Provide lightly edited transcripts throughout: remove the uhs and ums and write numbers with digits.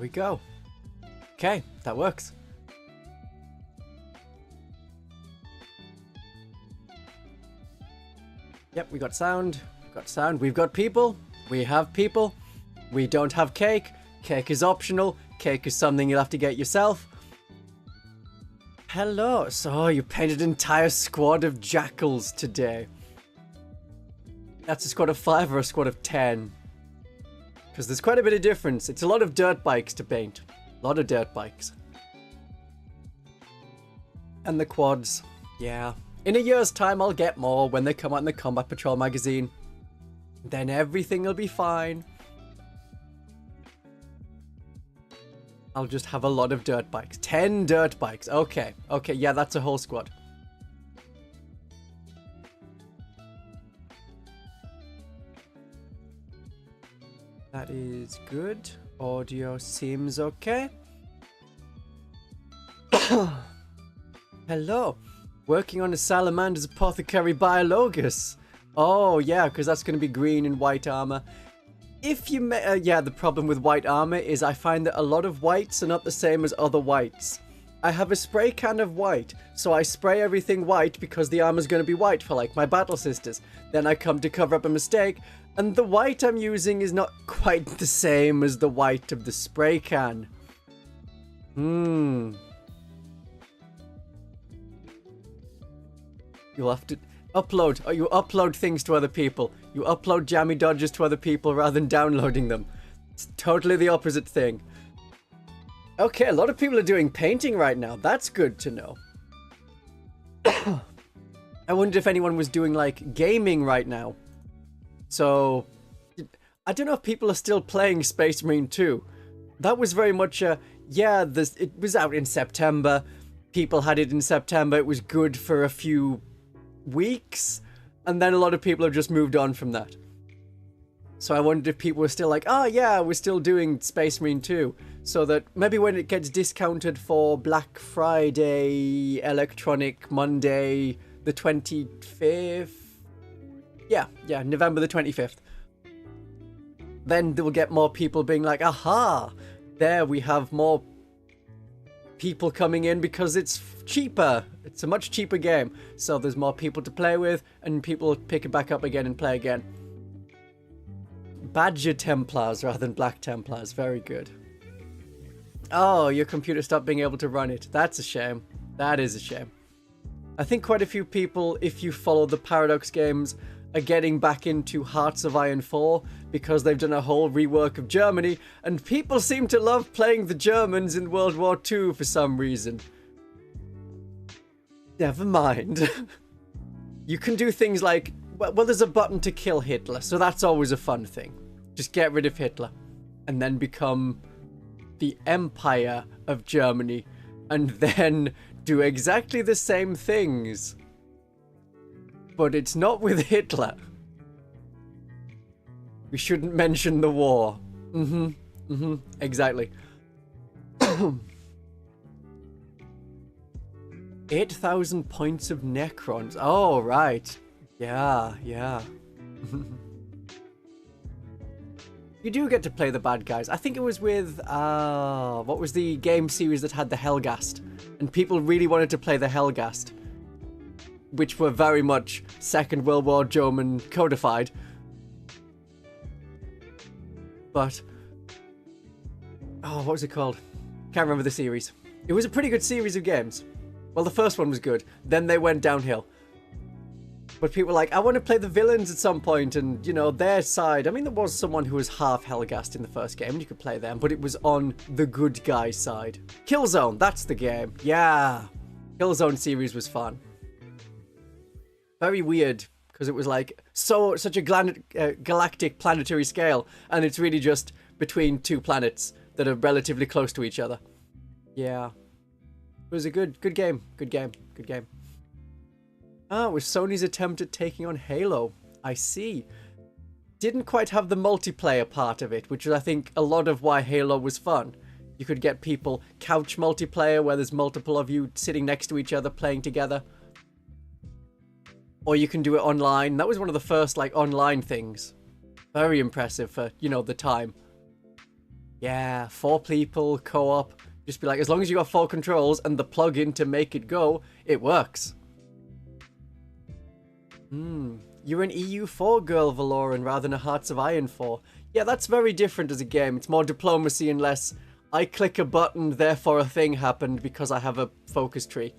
we go. Okay, that works. Yep, we got sound. We've got sound. We've got people. We have people. We don't have cake. Cake is optional. Cake is something you'll have to get yourself. Hello. So you painted an entire squad of jackals today. That's a squad of 5 or a squad of 10? Because there's quite a bit of difference. It's a lot of dirt bikes to paint. A lot of dirt bikes. And the quads. Yeah. In a year's time, I'll get more when they come out in the Combat Patrol magazine. Then everything will be fine. I'll just have a lot of dirt bikes. 10 dirt bikes. Okay. Okay, yeah, that's a whole squad. That is good. Audio seems okay. Hello. Working on a Salamander's Apothecary Biologus. Oh, yeah, because that's going to be green and white armor. If you yeah, the problem with white armor is I find that a lot of whites are not the same as other whites. I have a spray can of white, so I spray everything white because the armor's going to be white for, like, my battle sisters. Then I come to cover up a mistake, and the white I'm using is not quite the same as the white of the spray can. You'll have to upload. Oh, you upload things to other people. You upload jammy dodges to other people rather than downloading them. It's totally the opposite thing. Okay, a lot of people are doing painting right now. That's good to know. I wondered if anyone was doing, like, gaming right now. So, I don't know if people are still playing Space Marine 2. That was very much a, yeah, it was out in September. People had it in September. It was good for a few weeks, and then a lot of people have just moved on from that. So I wondered if people were still like, oh yeah, we're still doing Space Marine 2, so that maybe when it gets discounted for Black Friday, Electronic Monday, the 25th, yeah, November the 25th, then we'll get more people being like, aha, there we have more people coming in because it's cheaper. It's a much cheaper game, so there's more people to play with, and people will pick it back up again and play again. Badger Templars rather than Black Templars. Very good. Oh, your computer stopped being able to run it. That's a shame. That is a shame. I think quite a few people, if you follow the Paradox games, are getting back into Hearts of Iron 4 because they've done a whole rework of Germany, and people seem to love playing the Germans in World War II for some reason. Never mind. You can do things like, well, there's a button to kill Hitler, so that's always a fun thing. Just get rid of Hitler, and then become the Empire of Germany, and then do exactly the same things. But it's not with Hitler. We shouldn't mention the war. Exactly. 8,000 points of Necrons. Oh, right. Yeah. You do get to play the bad guys. I think it was with, what was the game series that had the Helghast? And people really wanted to play the Helghast, which were very much Second World War German codified. But, oh, what was it called? Can't remember the series. It was a pretty good series of games. Well, the first one was good. Then they went downhill. But people were like, I want to play the villains at some point, and, you know, their side. I mean, there was someone who was half Helghast in the first game, and you could play them, but it was on the good guy side. Killzone, that's the game. Yeah. Killzone series was fun. Very weird, because it was like such a galactic planetary scale, and it's really just between two planets that are relatively close to each other. Yeah. It was a good game. Good game. Ah, it was Sony's attempt at taking on Halo. I see. Didn't quite have the multiplayer part of it, which is, I think, a lot of why Halo was fun. You could get people couch multiplayer, where there's multiple of you sitting next to each other playing together. Or you can do it online. That was one of the first, like, online things. Very impressive for, you know, the time. Yeah, 4 people, co-op. Just be like, as long as you got 4 controls and the plug-in to make it go, it works. You're an EU4 girl, Valoran, rather than a Hearts of Iron 4. Yeah, that's very different as a game. It's more diplomacy and less, I click a button, therefore a thing happened because I have a focus tree.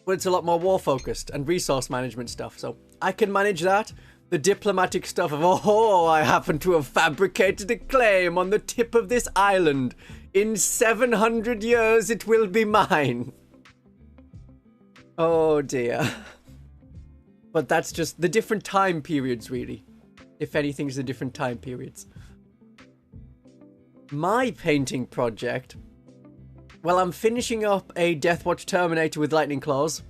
But it's a lot more war-focused and resource management stuff, so I can manage that. The diplomatic stuff of, oh, I happen to have fabricated a claim on the tip of this island. In 700 years, it will be mine. Oh, dear. But that's just the different time periods, really. If anything, it's the different time periods. My painting project... Well, I'm finishing up a Deathwatch Terminator with Lightning Claws.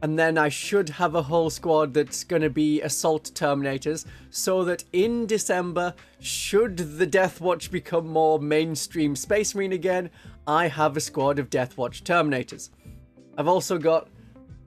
And then I should have a whole squad that's going to be Assault Terminators. So that in December, should the Deathwatch become more mainstream Space Marine again, I have a squad of Deathwatch Terminators. I've also got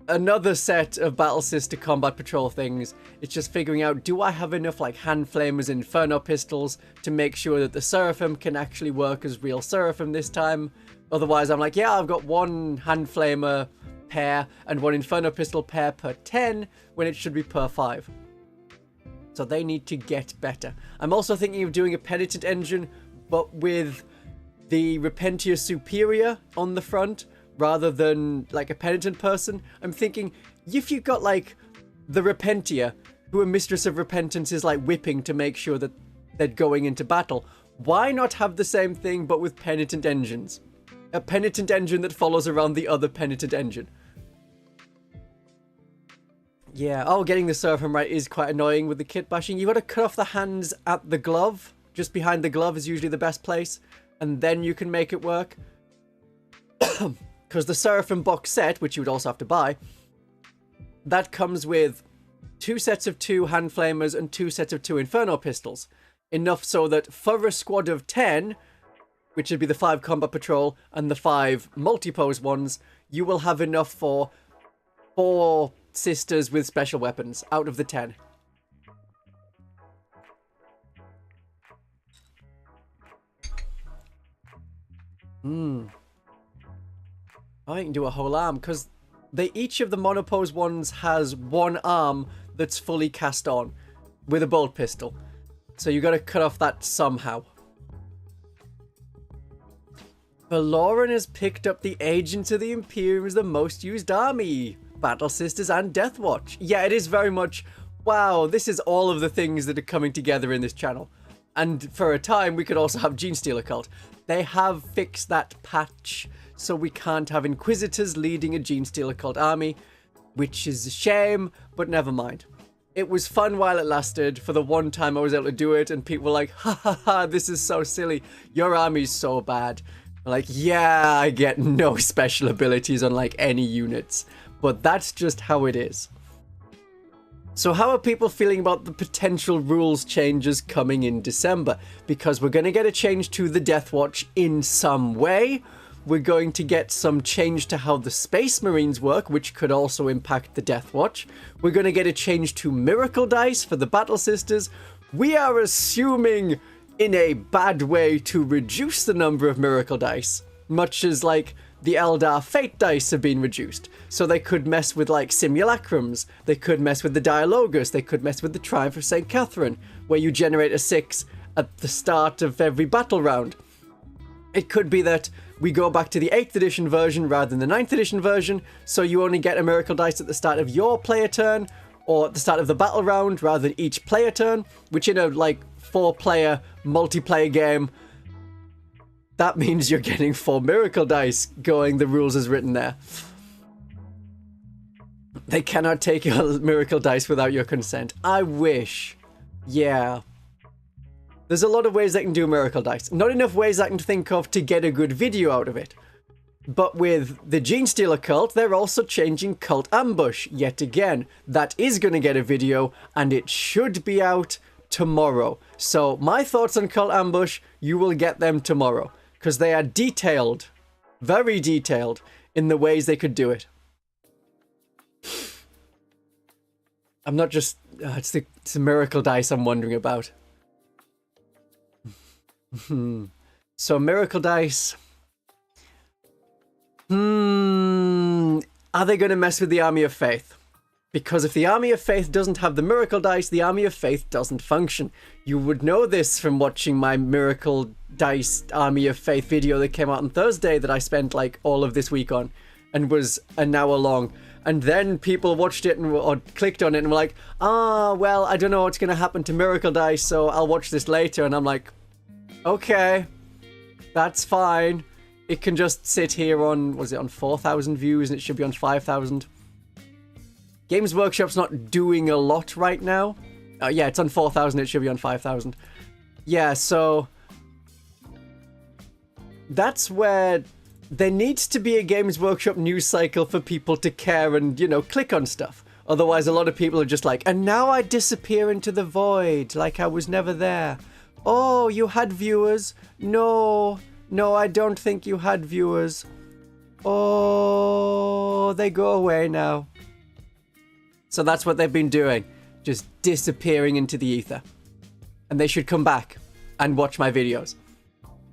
another set of Battle Sister Combat Patrol things. It's just figuring out, do I have enough like hand flamers and Inferno pistols to make sure that the Seraphim can actually work as real Seraphim this time? Otherwise, I'm like, yeah, I've got 1 hand flamer pair and 1 Inferno pistol pair per 10 when it should be per 5. So they need to get better. I'm also thinking of doing a Penitent engine, but with the Repentia Superior on the front rather than like a Penitent person. I'm thinking, if you've got like the Repentia, who a Mistress of Repentance is like whipping to make sure that they're going into battle, why not have the same thing but with Penitent engines? A Penitent engine that follows around the other Penitent engine. Yeah, oh, getting the Seraphim right is quite annoying with the kit bashing. You got to cut off the hands at the glove. Just behind the glove is usually the best place. And then you can make it work. Because the Seraphim box set, which you would also have to buy, that comes with 2 sets of 2 hand flamers and 2 sets of 2 Inferno pistols. Enough so that for a squad of 10... which would be the 5 Combat Patrol and the 5 multi-pose ones, you will have enough for 4 sisters with special weapons out of the 10. I can do a whole arm, because each of the monopose ones has 1 arm that's fully cast on with a bolt pistol. So you got to cut off that somehow. Valoran has picked up the Agents of the Imperium as the most used army. Battle Sisters and Deathwatch. Yeah, it is very much, wow, this is all of the things that are coming together in this channel. And for a time, we could also have Genestealer Cult. They have fixed that patch, so we can't have Inquisitors leading a Genestealer Cult army, which is a shame, but never mind. It was fun while it lasted, for the one time I was able to do it, and people were like, ha ha ha, this is so silly, your army's so bad. Like, yeah, I get no special abilities on like any units, but that's just how it is. So how are people feeling about the potential rules changes coming in December? Because we're going to get a change to the Deathwatch in some way. We're going to get some change to how the Space Marines work, which could also impact the Deathwatch. We're going to get a change to Miracle Dice for the Battle Sisters. We are assuming, in a bad way, to reduce the number of Miracle Dice, much as like the Eldar Fate Dice have been reduced. So they could mess with like Simulacrums, they could mess with the Dialogus, they could mess with the Triumph of St. Catherine, where you generate a 6 at the start of every battle round. It could be that we go back to the 8th edition version rather than the 9th edition version, so you only get a Miracle Dice at the start of your player turn, or at the start of the battle round rather than each player turn, which in a like 4-player multiplayer game, that means you're getting 4 Miracle Dice going the rules as written there. They cannot take your Miracle Dice without your consent. I wish. Yeah. There's a lot of ways they can do Miracle Dice. Not enough ways I can think of to get a good video out of it. But with the Genestealer Cult, they're also changing Cult Ambush yet again. That is going to get a video, and it should be out tomorrow. So my thoughts on Cult Ambush, you will get them tomorrow. Because they are detailed, very detailed, in the ways they could do it. I'm not just... it's the Miracle Dice I'm wondering about. So Miracle Dice. Are they going to mess with the Army of Faith? Because if the Army of Faith doesn't have the Miracle Dice, the Army of Faith doesn't function. You would know this from watching my Miracle Dice Army of Faith video that came out on Thursday that I spent like all of this week on and was an hour long. And then people watched it or clicked on it and were like, well, I don't know what's going to happen to Miracle Dice, so I'll watch this later. And I'm like, okay, that's fine. It can just sit here on, was it on 4,000 views and it should be on 5,000. Games Workshop's not doing a lot right now. Yeah, it's on 4,000, it should be on 5,000. Yeah, so that's where there needs to be a Games Workshop news cycle for people to care and, you know, click on stuff. Otherwise, a lot of people are just like, and now I disappear into the void, like I was never there. Oh, you had viewers? No, I don't think you had viewers. Oh, they go away now. So that's what they've been doing, just disappearing into the ether. And they should come back and watch my videos.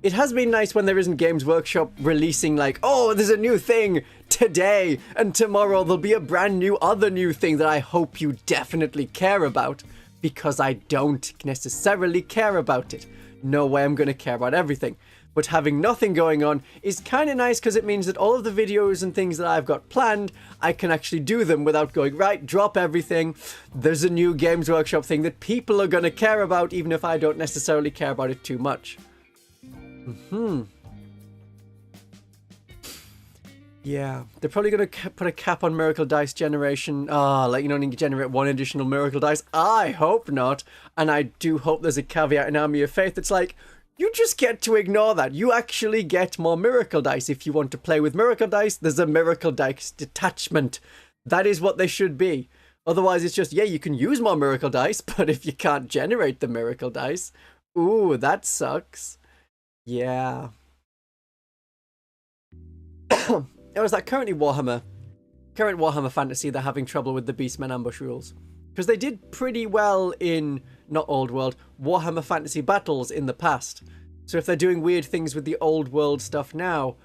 It has been nice when there isn't Games Workshop releasing like, oh, there's a new thing today, and tomorrow there'll be a brand new other new thing that I hope you definitely care about, because I don't necessarily care about it. No way I'm going to care about everything. But having nothing going on is kind of nice because it means that all of the videos and things that I've got planned, I can actually do them without going, right, drop everything. There's a new Games Workshop thing that people are going to care about, even if I don't necessarily care about it too much. Yeah, they're probably going to put a cap on Miracle Dice generation. Like, you know, you can generate one additional Miracle Dice. I hope not. And I do hope there's a caveat in Army of Faith that's like, you just get to ignore that. You actually get more Miracle Dice. If you want to play with Miracle Dice, there's a Miracle Dice detachment. That is what they should be. Otherwise, it's just, yeah, you can use more Miracle Dice, but if you can't generate the Miracle Dice, ooh, that sucks. Yeah. It was like current Warhammer Fantasy, they're having trouble with the Beastmen ambush rules. Because they did pretty well in, not Old World, Warhammer Fantasy Battles in the past. So if they're doing weird things with the Old World stuff now,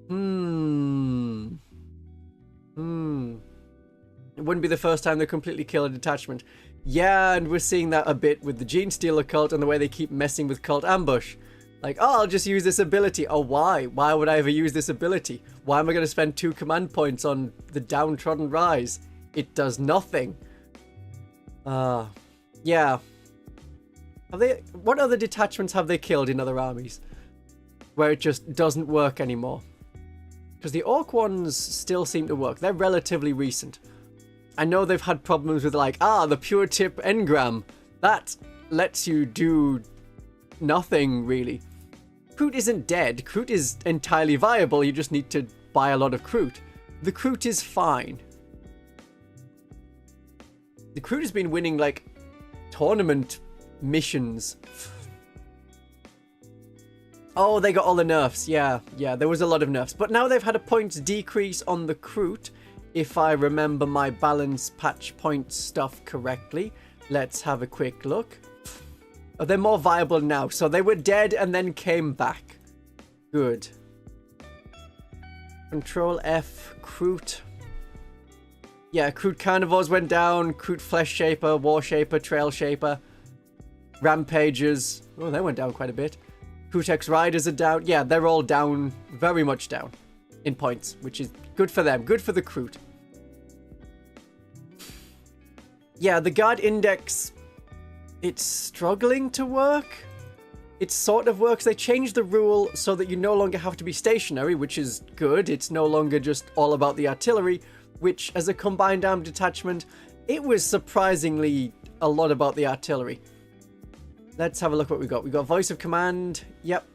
it wouldn't be the first time they completely kill a detachment. Yeah, and we're seeing that a bit with the Gene Stealer cult and the way they keep messing with Cult Ambush. Like, oh, I'll just use this ability. Oh, why? Why would I ever use this ability? Why am I going to spend 2 command points on the Downtrodden Rise? It does nothing. Yeah. What other detachments have they killed in other armies? Where it just doesn't work anymore? Because the Orc ones still seem to work. They're relatively recent. I know they've had problems with like, the Pure Tip Engram. That lets you do nothing, really. Kroot isn't dead. Kroot is entirely viable. You just need to buy a lot of Kroot. The Kroot is fine. The Kroot has been winning, like, tournament missions. Oh, they got all the nerfs. Yeah, there was a lot of nerfs. But now they've had a points decrease on the Kroot, if I remember my balance patch point stuff correctly. Let's have a quick look. Oh, they're more viable now. So they were dead and then came back. Good. Control F, Kroot. Yeah, Kroot Carnivores went down. Kroot Flesh Shaper, War Shaper, Trail Shaper. Rampagers. Oh, they went down quite a bit. Kroot X Riders are down. Yeah, they're all down. Very much down. In points, which is good for them. Good for the Kroot. Yeah, the Guard Index... it's struggling to work. It sort of works. They changed the rule so that you no longer have to be stationary, which is good. It's no longer just all about the artillery, which as a combined arm detachment, it was surprisingly a lot about the artillery. Let's have a look what we got. We got Voice of Command. Yep.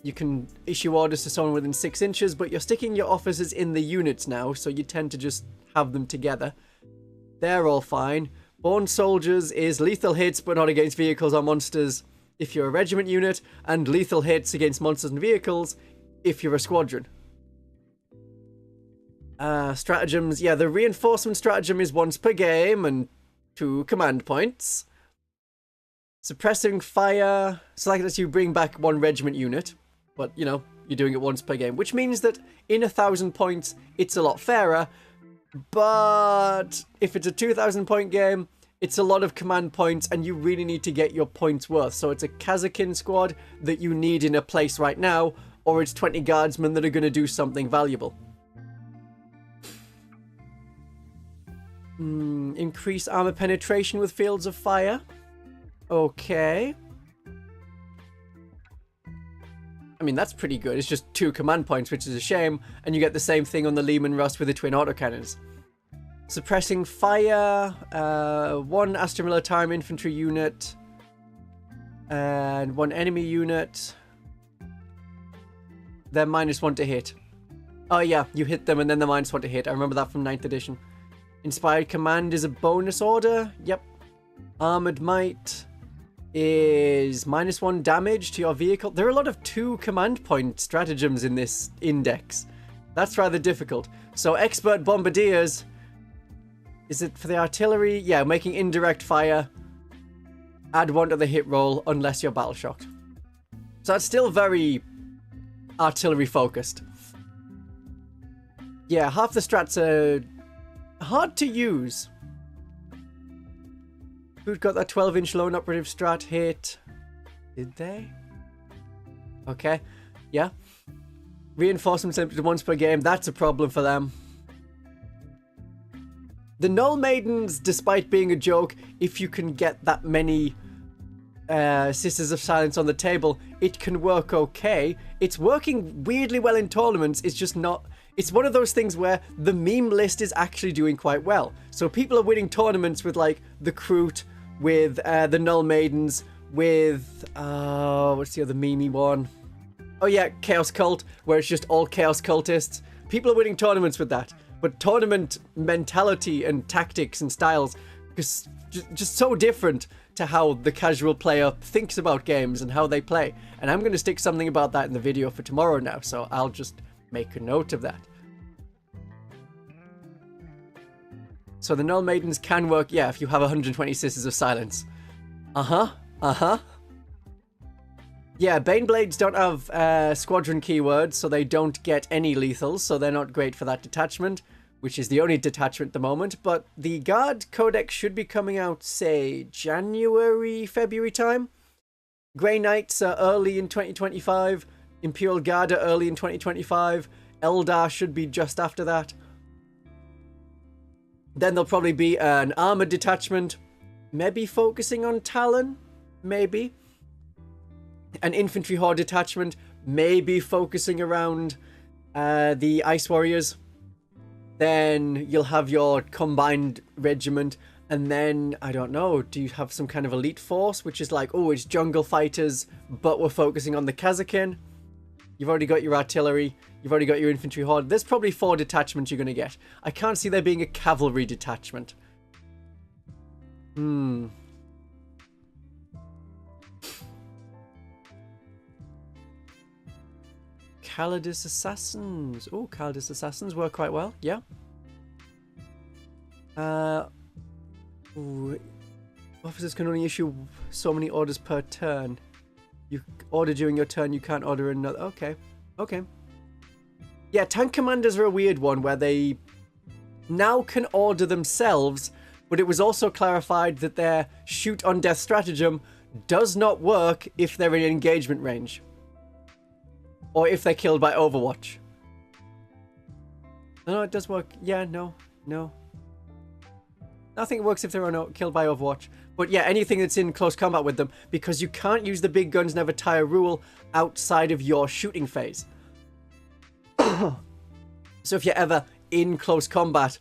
You can issue orders to someone within 6 inches, but you're sticking your officers in the units now, so you tend to just have them together. They're all fine. Born Soldiers is lethal hits, but not against vehicles or monsters if you're a regiment unit, and lethal hits against monsters and vehicles if you're a squadron. Stratagems. Yeah, the reinforcement stratagem is once per game and 2 command points. Suppressing fire. So that lets you bring back 1 regiment unit. But, you know, you're doing it once per game. Which means that in 1,000 points, it's a lot fairer. But if it's a 2,000 point game, it's a lot of command points and you really need to get your points worth. So it's a Kazakin squad that you need in a place right now, or it's 20 guardsmen that are going to do something valuable. Increase armor penetration with fields of fire. Okay. I mean, that's pretty good. It's just 2 command points, which is a shame. And you get the same thing on the Lehman Rust with the twin autocannons. Suppressing fire. 1 Astra Militarum infantry unit. And 1 enemy unit. They're -1 to hit. Oh yeah, you hit them and then they're -1 to hit. I remember that from 9th edition. Inspired Command is a bonus order. Yep. Armored Might is -1 damage to your vehicle. There are a lot of 2 command point stratagems in this index. That's rather difficult. So Expert Bombardiers. Is it for the artillery? Yeah, making indirect fire. Add 1 to the hit roll unless you're battle shocked. So that's still very artillery focused. Yeah, half the strats are hard to use. Who'd got that 12-inch lone operative strat hit? Did they? Okay. Yeah. Reinforcements limited once per game. That's a problem for them. The Null Maidens, despite being a joke, if you can get that many Sisters of Silence on the table, it can work okay. It's working weirdly well in tournaments. It's just not... It's one of those things where the meme list is actually doing quite well. So people are winning tournaments with, like, the Kroot, with the Null Maidens, with... what's the other memey one? Oh yeah, Chaos Cult, where it's just all Chaos Cultists. People are winning tournaments with that. But tournament mentality and tactics and styles is just so different to how the casual player thinks about games and how they play. And I'm going to stick something about that in the video for tomorrow now, so I'll just make a note of that. So the Null Maidens can work, yeah, if you have 120 Sisters of Silence. Yeah, Baneblades don't have squadron keywords, so they don't get any lethals, so they're not great for that detachment, which is the only detachment at the moment. But the Guard Codex should be coming out, say, January, February time. Grey Knights are early in 2025. Imperial Guard are early in 2025. Eldar should be just after that. Then there'll probably be an armored detachment, maybe focusing on Talon, maybe. An infantry horde detachment, maybe focusing around the Ice Warriors. Then you'll have your combined regiment, and then, I don't know, do you have some kind of elite force, which is like, oh, it's jungle fighters, but we're focusing on the Kazakin. You've already got your artillery, you've already got your infantry horde. There's probably 4 detachments you're going to get. I can't see there being a cavalry detachment. Calidus Assassins. Oh, Calidus Assassins work quite well. Yeah. Officers can only issue so many orders per turn. You order during your turn, you can't order another. Okay. Okay. Yeah, tank commanders are a weird one where they now can order themselves, but it was also clarified that their shoot on death stratagem does not work if they're in engagement range. Or if they're killed by Overwatch. No, it does work. Yeah, no. I think it works if they're killed by Overwatch. But yeah, anything that's in close combat with them, because you can't use the big guns never tire rule outside of your shooting phase. So if you're ever in close combat,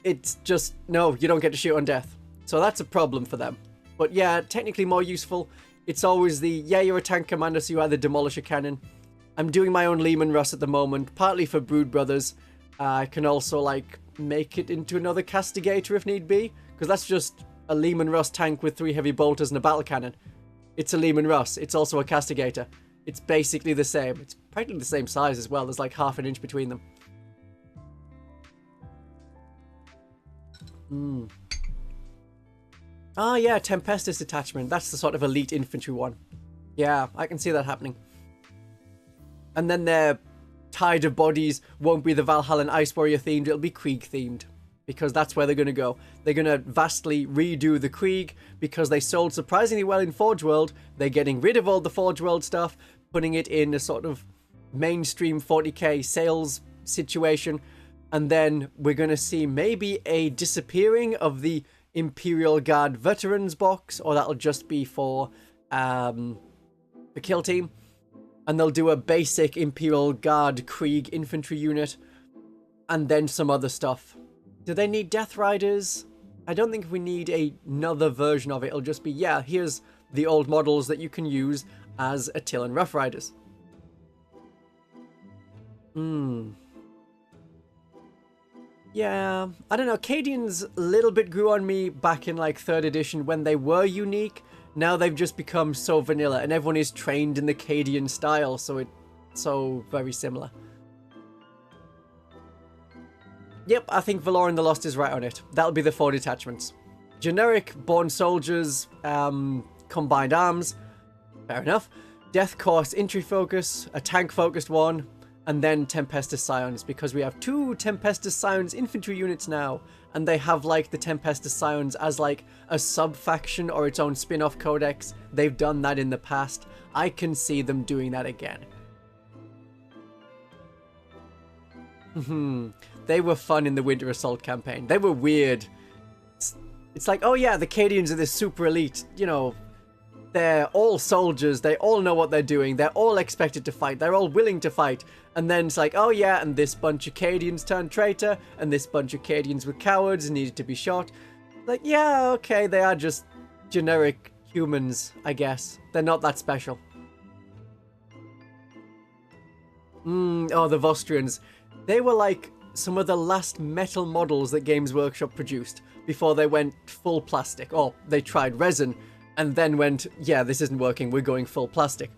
it's just, no, you don't get to shoot on death. So that's a problem for them. But yeah, technically more useful. It's always the, yeah, you're a tank commander, so you either demolish a cannon. I'm doing my own Lehman Russ at the moment, partly for Brood Brothers. I can also, like, make it into another Castigator if need be, because that's just a Lehman Russ tank with 3 heavy bolters and a battle cannon. It's a Lehman Russ. It's also a Castigator. It's basically the same. It's practically the same size as well. There's like half an inch between them. Ah, yeah, Tempestus detachment. That's the sort of elite infantry one. Yeah, I can see that happening. And then their Tide of Bodies won't be the Valhallan Ice Warrior themed, it'll be Krieg themed. Because that's where they're going to go. They're going to vastly redo the Krieg because they sold surprisingly well in Forge World. They're getting rid of all the Forge World stuff, putting it in a sort of mainstream 40k sales situation. And then we're going to see maybe a disappearing of the Imperial Guard Veterans box, or that'll just be for the kill team. And they'll do a basic Imperial Guard Krieg infantry unit, and then some other stuff. Do they need Death Riders? I don't think we need another version of it. It'll just be, yeah, here's the old models that you can use as Attilan Rough Riders. Yeah, I don't know. Cadians a little bit grew on me back in like 3rd edition when they were unique. Now they've just become so vanilla and everyone is trained in the Cadian style, so it's so very similar. Yep, I think Valoran the Lost is right on it. That'll be the 4 detachments. Generic Born Soldiers, Combined Arms, fair enough. Death Course Entry Focus, a tank focused one, and then Tempestus Scions, because we have 2 Tempestus Scions infantry units now, and they have like the Tempestus Scions as like a sub-faction or its own spin-off codex. They've done that in the past. I can see them doing that again. They were fun in the Winter Assault campaign. They were weird. It's like, oh yeah, the Cadians are this super elite, you know, they're all soldiers, they all know what they're doing, they're all expected to fight, they're all willing to fight, and then it's like, oh yeah, and this bunch of Cadians turned traitor, and this bunch of Cadians were cowards and needed to be shot. Like, yeah, okay, they are just generic humans, I guess. They're not that special. Oh, the Vostrians. They were like some of the last metal models that Games Workshop produced before they went full plastic. Or they tried resin and then went, yeah, this isn't working, we're going full plastic.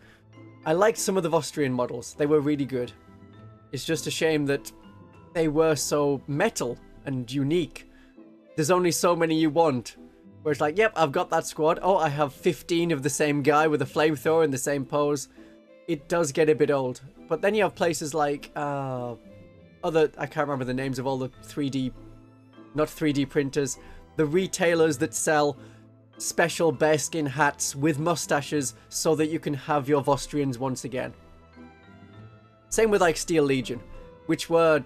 I liked some of the Vostrian models. They were really good. It's just a shame that they were so metal and unique. There's only so many you want. Where it's like, yep, I've got that squad. Oh, I have 15 of the same guy with a flamethrower in the same pose. It does get a bit old. But then you have places like, I can't remember the names of all the 3D, not 3D printers, the retailers that sell special bearskin hats with mustaches so that you can have your Vostrians once again. Same with like Steel Legion, which were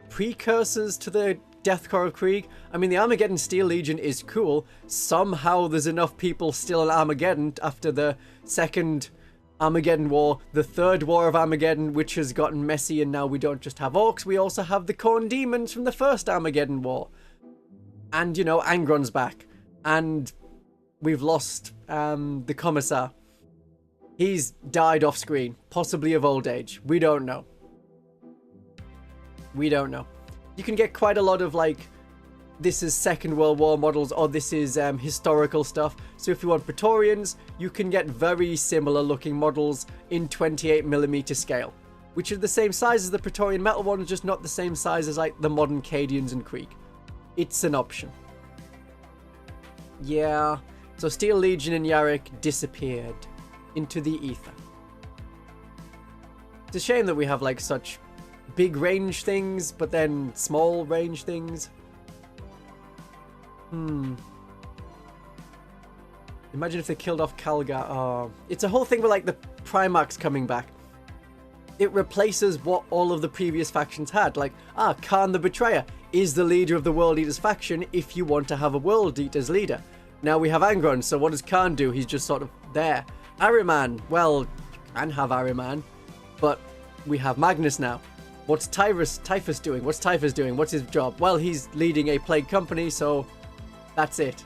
precursors to the Deathcore of Krieg. I mean, the Armageddon Steel Legion is cool. Somehow there's enough people still in Armageddon after the second Armageddon War, the third War of Armageddon, which has gotten messy, and now we don't just have orcs, we also have the Khorne demons from the first Armageddon War. And, you know, Angron's back. And we've lost the Commissar. He's died off screen, possibly of old age. We don't know. We don't know. You can get quite a lot of, like, this is Second World War models, or this is historical stuff. So if you want Praetorians, you can get very similar looking models in 28mm scale, which are the same size as the Praetorian metal ones, just not the same size as like the modern Cadians and Krieg. It's an option. Yeah, so Steel Legion and Yarrick disappeared into the ether. It's a shame that we have like such big range things, but then small range things. Imagine if they killed off Calgar. Oh, it's a whole thing with like the Primarchs coming back. It replaces what all of the previous factions had. Like, Khan the Betrayer is the leader of the World Eaters faction if you want to have a World Eaters leader. Now we have Angron, so what does Khan do? He's just sort of there. Ahriman, well, you can have Ahriman, but we have Magnus now. What's Typhus doing? What's Typhus doing? What's his job? Well, he's leading a plague company, so that's it.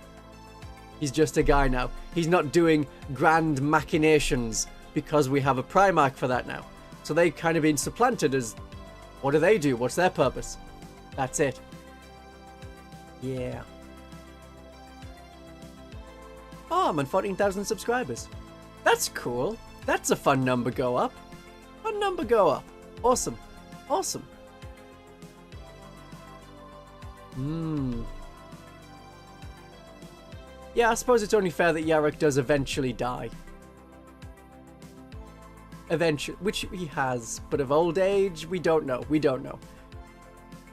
He's just a guy now. He's not doing grand machinations because we have a Primarch for that now. So they've kind of been supplanted as, what do they do? What's their purpose? That's it. Yeah. Oh, I'm on 14,000 subscribers. That's cool. That's a fun number go up. Fun number go up. Awesome. Awesome. Yeah, I suppose it's only fair that Yarok does eventually die. Eventually, which he has, but of old age, we don't know. We don't know.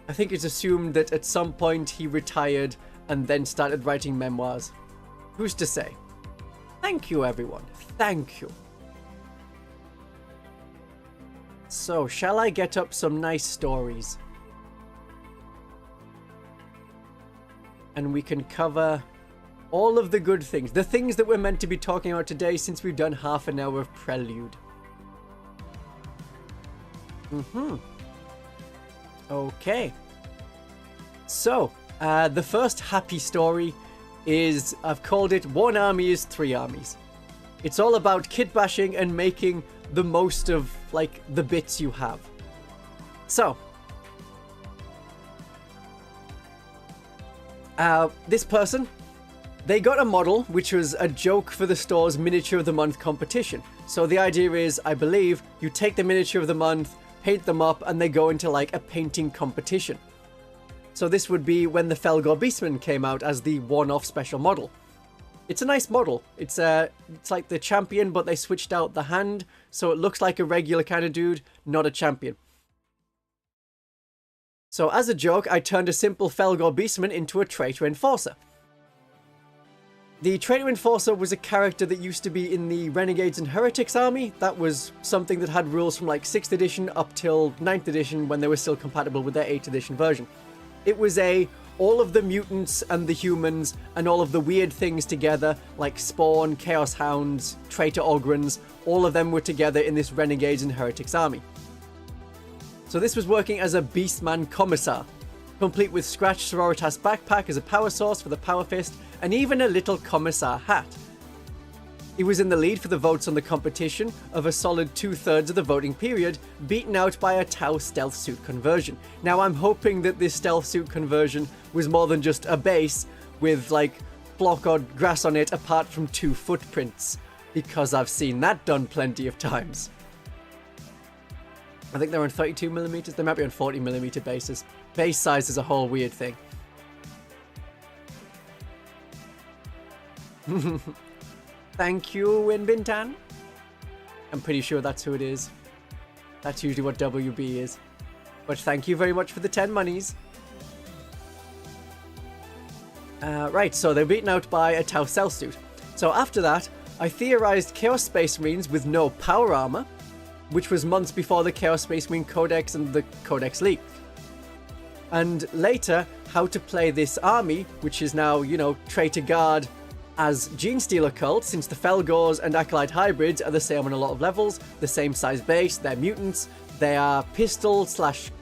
I think it's assumed that at some point he retired and then started writing memoirs. Who's to say? Thank you, everyone. Thank you. So, shall I get up some nice stories? And we can cover all of the good things. The things that we're meant to be talking about today, since we've done half an hour of prelude. Okay. So, the first happy story is, I've called it One Army is Three Armies. It's all about kit bashing and making the most of, like, the bits you have. So, this person, they got a model which was a joke for the store's Miniature of the Month competition. So the idea is, I believe, you take the Miniature of the Month, paint them up, and they go into like a painting competition. So this would be when the Felgor Beastman came out as the one-off special model. It's a nice model. It's like the champion, but they switched out the hand, so it looks like a regular kind of dude, not a champion. So as a joke, I turned a simple Felgor Beastman into a Traitor Enforcer. The Traitor Enforcer was a character that used to be in the Renegades and Heretics army. That was something that had rules from like 6th edition up till 9th edition when they were still compatible with their 8th edition version. It was all of the mutants and the humans and all of the weird things together, like Spawn, Chaos Hounds, Traitor Ogrons, all of them were together in this Renegades and Heretics army. So this was working as a Beastman Commissar, complete with Scratch Sororitas backpack as a power source for the Power Fist, and even a little Commissar hat. He was in the lead for the votes on the competition of a solid 2/3 of the voting period, beaten out by a Tau stealth suit conversion. Now I'm hoping that this stealth suit conversion was more than just a base with like block or grass on it apart from 2 footprints, because I've seen that done plenty of times. I think they're on 32mm, they might be on 40mm bases. Base size is a whole weird thing. Thank you, Winbintan. I'm pretty sure that's who it is. That's usually what WB is. But thank you very much for the 10 monies. Right, so they're beaten out by a Tau Cell suit. So after that, I theorized Chaos Space Marines with no power armor, which was months before the Chaos Space Marine Codex and the Codex leaked. And later, how to play this army, which is now, you know, Traitor Guard as Genestealer Cult, since the Felgors and Acolyte hybrids are the same on a lot of levels, the same size base, they're mutants, they are pistol slash,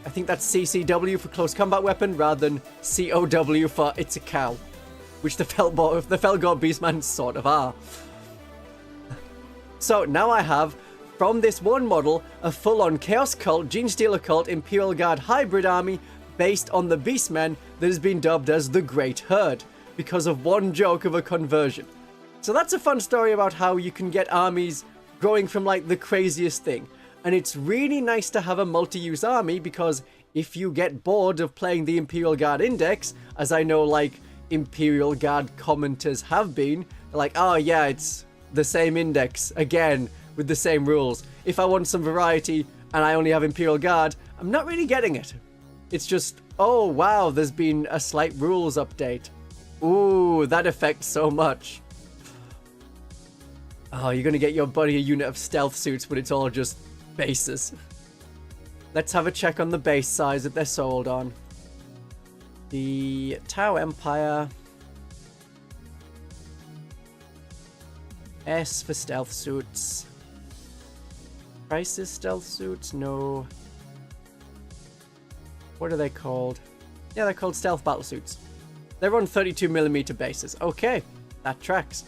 I think that's CCW for close combat weapon, rather than COW for it's a cow, which the Felgor Beastmen sort of are. So now I have, from this one model, a full-on Chaos Cult, Genestealer Cult, Imperial Guard hybrid army based on the Beastmen that has been dubbed as the Great Herd, because of one joke of a conversion. So that's a fun story about how you can get armies growing from like the craziest thing. And it's really nice to have a multi-use army, because if you get bored of playing the Imperial Guard Index, as I know like Imperial Guard commenters have been, like, oh yeah, it's the same index again with the same rules. If I want some variety and I only have Imperial Guard, I'm not really getting it. It's just, oh wow, there's been a slight rules update. Ooh, that affects so much. Oh, you're gonna get your buddy a unit of stealth suits, but it's all just bases. Let's have a check on the base size that they're sold on. The Tau Empire. S for stealth suits. Crisis stealth suits? No. What are they called? Yeah, they're called stealth battle suits. They're on 32mm bases. Okay, that tracks.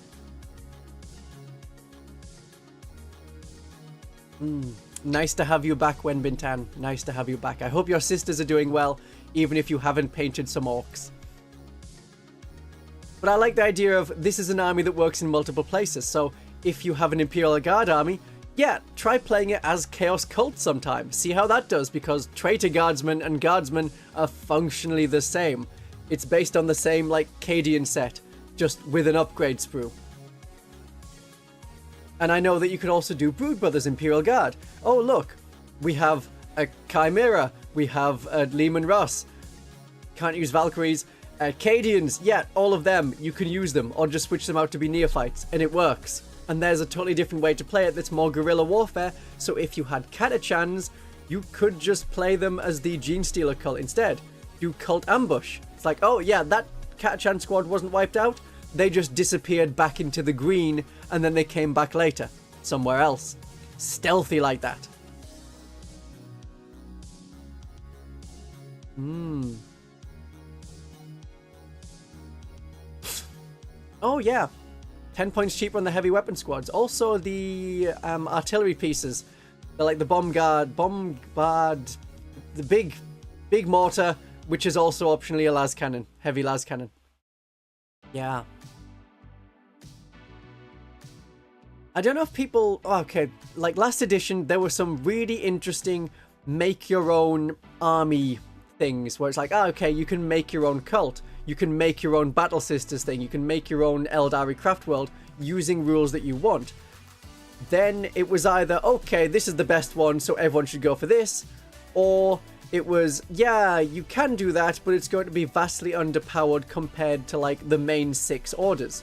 Nice to have you back, Wenbintan. Nice to have you back. I hope your sisters are doing well, even if you haven't painted some orcs. But I like the idea of this is an army that works in multiple places. So if you have an Imperial Guard army, yeah, try playing it as Chaos Cult sometime. See how that does, because Traitor Guardsmen and Guardsmen are functionally the same. It's based on the same, like, Cadian set. just with an upgrade sprue. And I know that you could also do Brood Brothers Imperial Guard. Oh look, we have a Chimera, we have a Lehman Russ. Can't use Valkyries. Cadians, yeah, all of them, you can use them, or just switch them out to be neophytes, and it works. And there's a totally different way to play it that's more guerrilla warfare, so if you had Catachans, you could just play them as the Gene Stealer cult instead. Do Cult Ambush. It's like, oh yeah, that Catachan squad wasn't wiped out, they just disappeared back into the green, and then they came back later, somewhere else. Stealthy like that. Oh yeah, 10 points cheaper on the heavy weapon squads. Also the artillery pieces. They're like the bombard, the big mortar, which is also optionally a las cannon, heavy las cannon. Yeah. I don't know if people, okay, like last edition, there were some really interesting make your own army things where it's like, okay, you can make your own cult. You can make your own Battle Sisters thing. You can make your own Eldari Craft World using rules that you want. Then it was either, okay, this is the best one, so everyone should go for this. Or it was, yeah, you can do that, but it's going to be vastly underpowered compared to, like, the main 6 orders.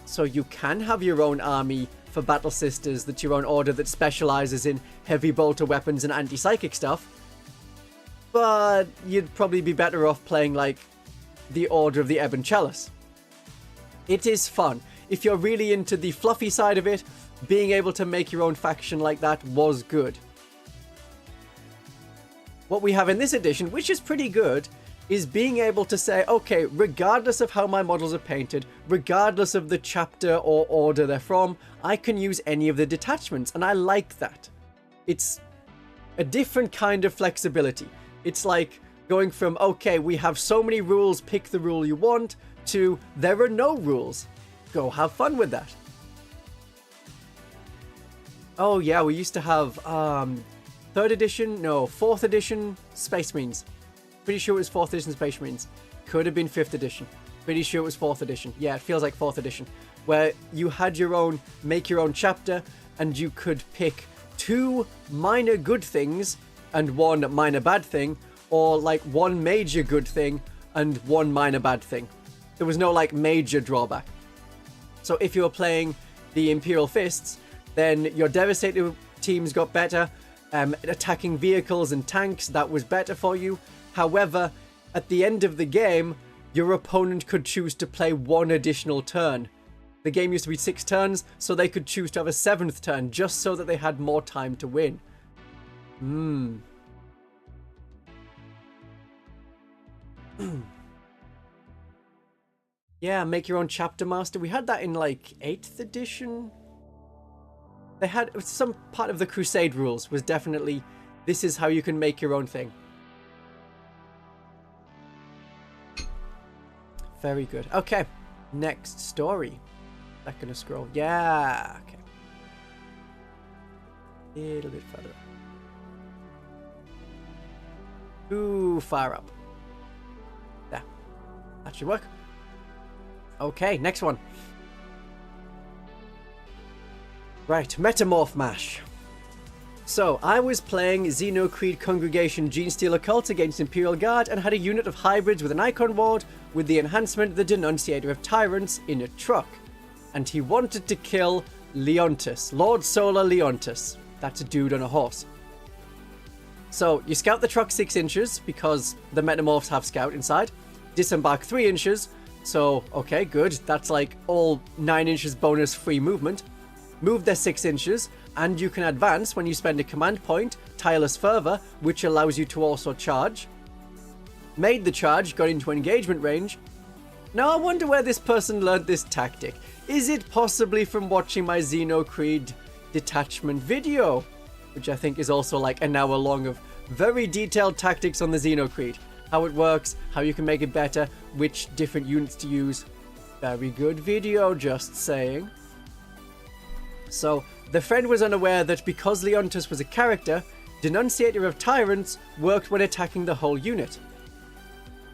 So you can have your own army for Battle Sisters that's your own order that specializes in heavy bolter weapons and anti-psychic stuff. But you'd probably be better off playing, like, the Order of the Ebon Chalice. It is fun. If you're really into the fluffy side of it, being able to make your own faction like that was good. What we have in this edition, which is pretty good, is being able to say, okay, regardless of how my models are painted, regardless of the chapter or order they're from, I can use any of the detachments, and I like that. It's a different kind of flexibility. It's like going from, okay, we have so many rules, pick the rule you want, to there are no rules. Go have fun with that. Oh yeah, we used to have 3rd edition, no, 4th edition Space Marines. Pretty sure it was 4th edition Space Marines. Could have been 5th edition. Pretty sure it was 4th edition. Yeah, it feels like 4th edition. Where you had your own, make your own chapter, and you could pick 2 minor good things and 1 minor bad thing, or like 1 major good thing and 1 minor bad thing. There was no like major drawback. So if you were playing the Imperial Fists, then your Devastator teams got better. Attacking vehicles and tanks, that was better for you. However, at the end of the game, your opponent could choose to play 1 additional turn. The game used to be 6 turns, so they could choose to have a 7th turn, just so that they had more time to win. Yeah, make your own chapter master. We had that in like 8th edition. They had some part of the Crusade rules was definitely, this is how you can make your own thing. Very good. Okay, next story. Not gonna scroll. Yeah, okay. A little bit further up. Too far up. There. That should work. Okay, next one. Right, Metamorph Mash. So, I was playing Xenocreed Congregation Genestealer Cult against Imperial Guard and had a unit of hybrids with an Icon Ward with the enhancement the Denunciator of Tyrants in a truck. And he wanted to kill Leontus, Lord Solar Leontus. That's a dude on a horse. So, you scout the truck 6 inches because the Metamorphs have scout inside. Disembark 3 inches. So, okay, good. That's like all 9 inches bonus free movement. Move there 6 inches, and you can advance when you spend a command point, Tireless Fervor, which allows you to also charge. Made the charge, got into engagement range. Now I wonder where this person learned this tactic. Is it possibly from watching my Xenocreed detachment video? Which I think is also like an hour long of very detailed tactics on the Xenocreed. How it works, how you can make it better, which different units to use. Very good video, just saying. So, the friend was unaware that because Leontus was a character, Denunciator of Tyrants worked when attacking the whole unit.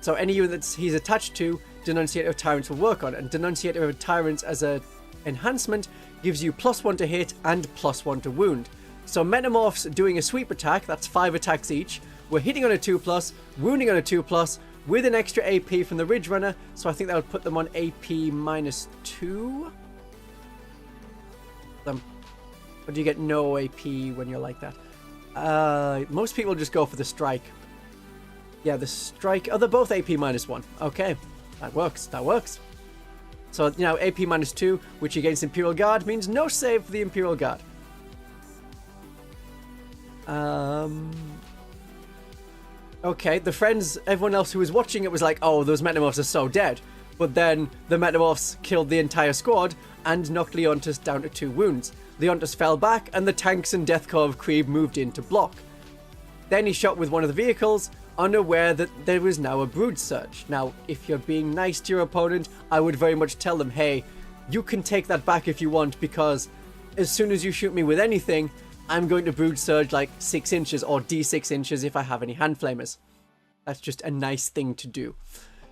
So any unit that he's attached to Denunciator of Tyrants will work on. And Denunciator of Tyrants as a enhancement gives you +1 to hit and +1 to wound. So Metamorphs doing a sweep attack, that's 5 attacks each. We're hitting on a 2+, wounding on a 2+, with an extra AP from the Ridge Runner, so I think that would put them on AP -2. Or do you get no AP when you're like that? Most people just go for the strike. Yeah, the strike. Oh, they're both AP -1. Okay, that works. That works. So now AP -2, which against Imperial Guard means no save for the Imperial Guard. Okay, the friends, everyone else who was watching it was like, oh, those Metamorphs are so dead. But then the Metamorphs killed the entire squad and knocked Leontus down to 2 wounds. Leontus fell back and the tanks and Deathcore of Krieg moved in to block. Then he shot with one of the vehicles, unaware that there was now a Brood Surge. Now, if you're being nice to your opponent, I would very much tell them, hey, you can take that back if you want, because as soon as you shoot me with anything, I'm going to Brood Surge like 6 inches or D6 inches if I have any hand flamers. That's just a nice thing to do.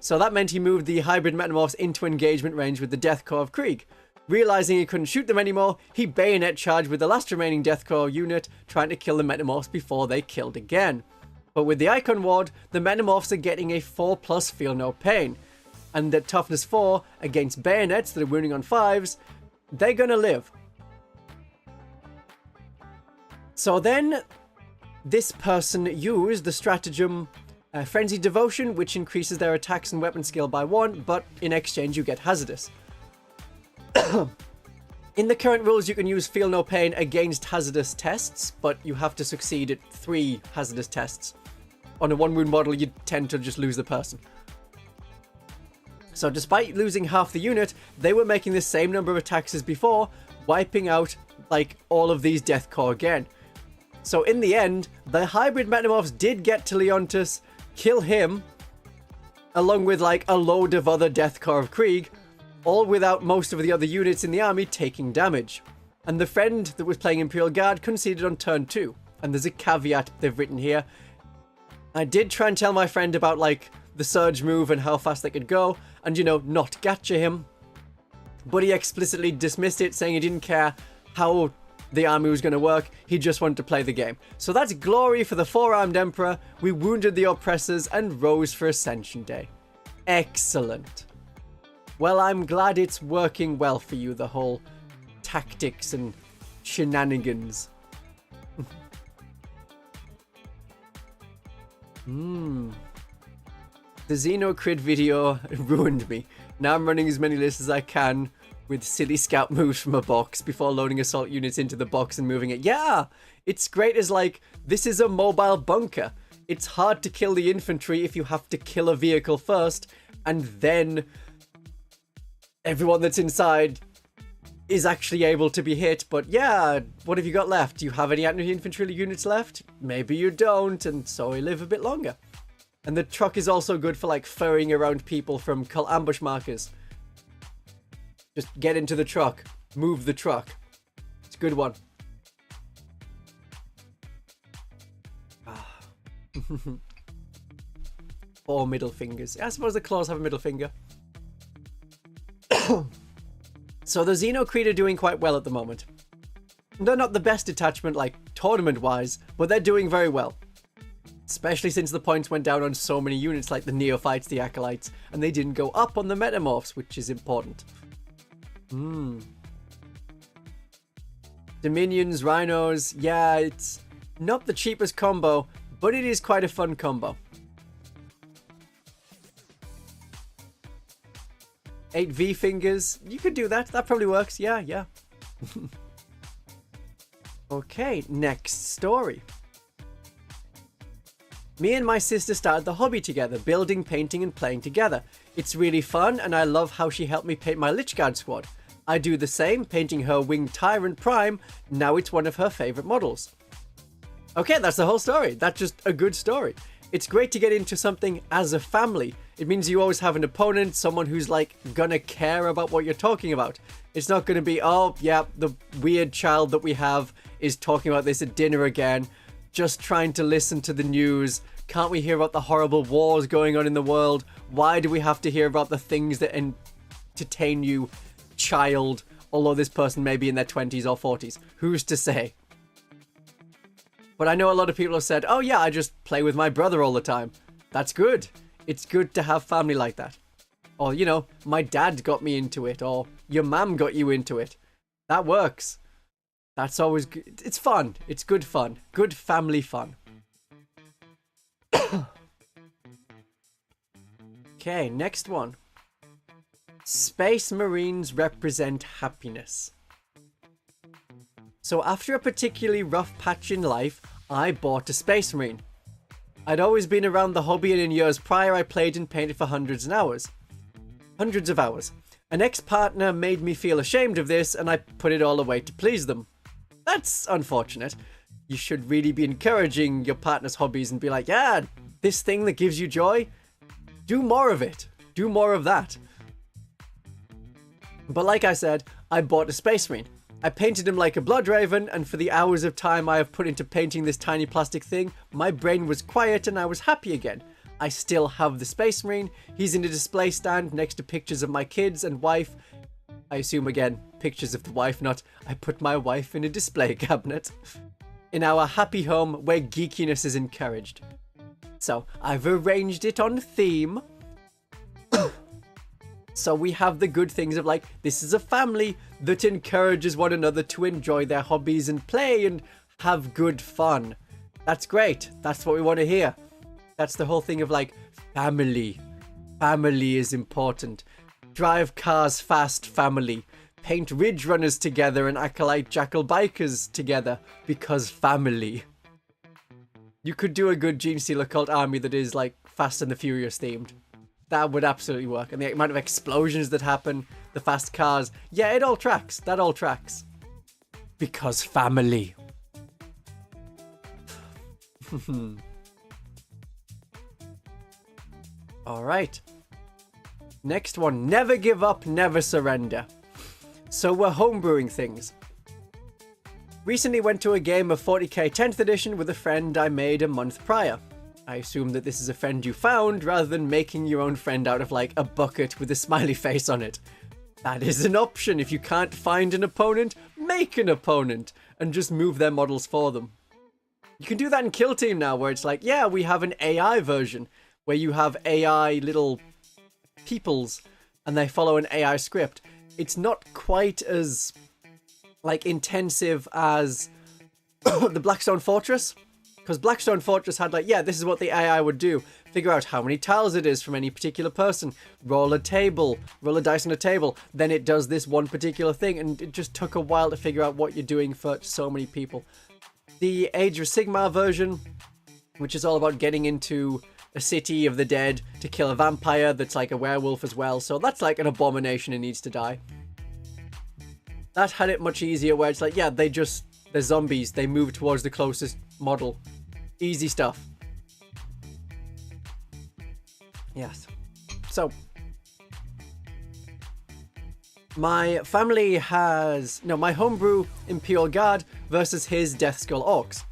So that meant he moved the hybrid Metamorphs into engagement range with the Deathcore of Krieg. Realizing he couldn't shoot them anymore, he bayonet charged with the last remaining Deathcore unit, trying to kill the Metamorphs before they killed again. But with the Icon Ward, the Metamorphs are getting a 4+ feel no pain. And at toughness 4 against bayonets that are wounding on 5s, they're gonna live. So then, this person used the stratagem Frenzied Devotion, which increases their attacks and weapon skill by 1, but in exchange you get Hazardous. In the current rules, you can use Feel No Pain against hazardous tests, but you have to succeed at 3 hazardous tests. On a 1 wound model, you tend to just lose the person. So despite losing half the unit, they were making the same number of attacks as before, wiping out like all of these Deathcore again. So in the end, the hybrid Metamorphs did get to Leontus, kill him, along with like a load of other Deathcore of Krieg, all without most of the other units in the army taking damage. And the friend that was playing Imperial Guard conceded on turn 2. And there's a caveat they've written here. I did try and tell my friend about like the surge move and how fast they could go, and you know, not gacha him. But he explicitly dismissed it, saying he didn't care how the army was going to work, he just wanted to play the game. So that's glory for the 4-armed Emperor. We wounded the oppressors and rose for Ascension Day. Excellent. Well, I'm glad it's working well for you, the whole tactics and shenanigans. The Xenocrid video ruined me. Now I'm running as many lists as I can with silly scout moves from a box before loading assault units into the box and moving it. Yeah, it's great as like, this is a mobile bunker. It's hard to kill the infantry if you have to kill a vehicle first, and then everyone that's inside is actually able to be hit. But yeah, what have you got left? Do you have any anti-infantry units left? Maybe you don't, and so you live a bit longer. And the truck is also good for like ferrying around people from ambush markers. Just get into the truck. Move the truck. It's a good one. Ah. 4 middle fingers. I suppose the claws have a middle finger. So the Xenocrid are doing quite well at the moment. They're not the best detachment, like, tournament-wise, but they're doing very well. Especially since the points went down on so many units like the Neophytes, the Acolytes, and they didn't go up on the Metamorphs, which is important. Dominions, Rhinos, yeah, it's not the cheapest combo, but it is quite a fun combo. 8 V fingers, you could do that, that probably works, yeah. Okay, next story. Me and my sister started the hobby together, building, painting, and playing together. It's really fun, and I love how she helped me paint my Lichguard squad. I do the same, painting her Winged Tyrant Prime. Now it's one of her favorite models. Okay, that's the whole story. That's just a good story. It's great to get into something as a family. It means you always have an opponent, someone who's like gonna care about what you're talking about. It's not gonna be, oh yeah, the weird child that we have is talking about this at dinner again, just trying to listen to the news, Can't we hear about the horrible wars going on in the world? Why do we have to hear about the things that entertain you, child? Although this person may be in their 20s or 40s. Who's to say? But I know a lot of people have said, oh yeah, I just play with my brother all the time. That's good. It's good to have family like that. Or, you know, my dad got me into it. Or your mum got you into it. That works. That's always good. It's fun. It's good fun. Good family fun. Okay, next one. Space Marines represent happiness. So after a particularly rough patch in life, I bought a Space Marine. I'd always been around the hobby, and in years prior I played and painted for hundreds of hours. An ex-partner made me feel ashamed of this, and I put it all away to please them. That's unfortunate. You should really be encouraging your partner's hobbies and be like, yeah, this thing that gives you joy, do more of it. Do more of that. But like I said, I bought a Space Marine. I painted him like a Blood Raven, and for the hours of time I have put into painting this tiny plastic thing, my brain was quiet and I was happy again. I still have the Space Marine. He's in a display stand next to pictures of my kids and wife. I assume again, pictures of the wife, not I put my wife in a display cabinet. In our happy home where geekiness is encouraged. So I've arranged it on theme. So we have the good things of like, this is a family that encourages one another to enjoy their hobbies and play and have good fun. That's great. That's what we want to hear. That's the whole thing of like, family. Family is important. Drive cars fast, family. Paint Ridge Runners together and Acolyte Jackal Bikers together because family. You could do a good Gene Stealer cult army that is like Fast and the Furious themed. That would absolutely work. And the amount of explosions that happen, the fast cars. Yeah, it all tracks. That all tracks. Because family. Alright. Next one. Never give up, never surrender. So we're homebrewing things. Recently went to a game of 40k 10th edition with a friend I made a month prior. I assume that this is a friend you found, rather than making your own friend out of like a bucket with a smiley face on it. That is an option. If you can't find an opponent, make an opponent and just move their models for them. You can do that in Kill Team now, where it's like, yeah, we have an AI version where you have AI little peoples and they follow an AI script. It's not quite as like intensive as the Blackstone Fortress. Because Blackstone Fortress had like, yeah, this is what the AI would do. Figure out how many tiles it is from any particular person. Roll a dice on a table. Then it does this one particular thing. And it just took a while to figure out what you're doing for so many people. The Age of Sigmar version, which is all about getting into a city of the dead to kill a vampire that's like a werewolf as well. So that's like an abomination and needs to die. That had it much easier where it's like, yeah, they're zombies. They move towards the closest model. Easy stuff. Yes. So, my family has... No, my homebrew Imperial Guard versus his Death Skull Orcs.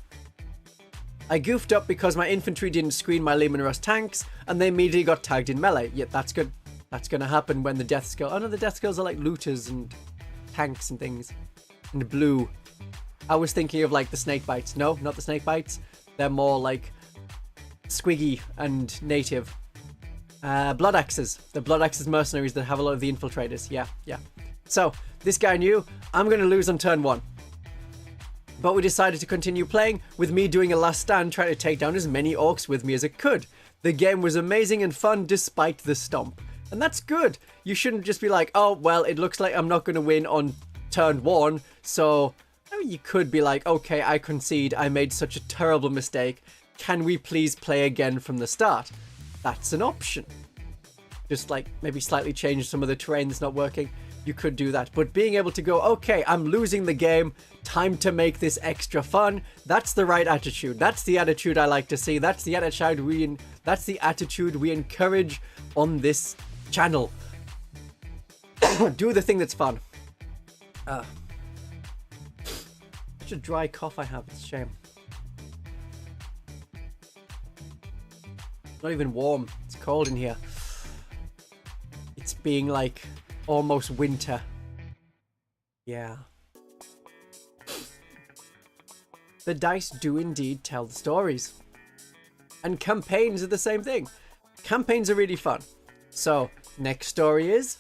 I goofed up because my infantry didn't screen my Lehman Russ tanks, and they immediately got tagged in melee. Yet that's good. That's going to happen when the Death Skull... Oh no, the Death Skulls are like looters and tanks and things. And blue. I was thinking of like the snake bites. No, not the snake bites. They're more like squiggy and native. Blood Axes. The Blood Axes mercenaries that have a lot of the infiltrators. Yeah. So, this guy knew I'm going to lose on turn 1. But we decided to continue playing, with me doing a last stand trying to take down as many orcs with me as it could. The game was amazing and fun despite the stomp. And that's good. You shouldn't just be like, oh, well, it looks like I'm not going to win on turn 1, so... I mean, you could be like, okay, I concede, I made such a terrible mistake. Can we please play again from the start? That's an option. Just like maybe slightly change some of the terrain that's not working. You could do that. But being able to go, okay, I'm losing the game. Time to make this extra fun. That's the right attitude. That's the attitude I like to see. That's the attitude we encourage on this channel. Do the thing that's fun. Such a dry cough I have, it's a shame. Not even warm. It's cold in here. It's being like almost winter. Yeah. The dice do indeed tell the stories. And campaigns are the same thing. Campaigns are really fun. So, next story is...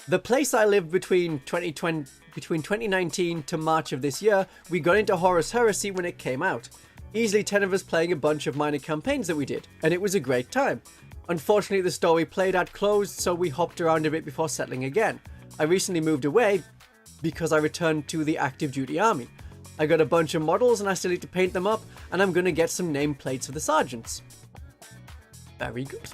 The place I lived between 2019 to March of this year, we got into Horus Heresy when it came out. Easily 10 of us playing a bunch of minor campaigns that we did, and it was a great time. Unfortunately, the store we played at closed, so we hopped around a bit before settling again. I recently moved away because I returned to the active duty army. I got a bunch of models and I still need to paint them up, and I'm going to get some nameplates for the sergeants. Very good.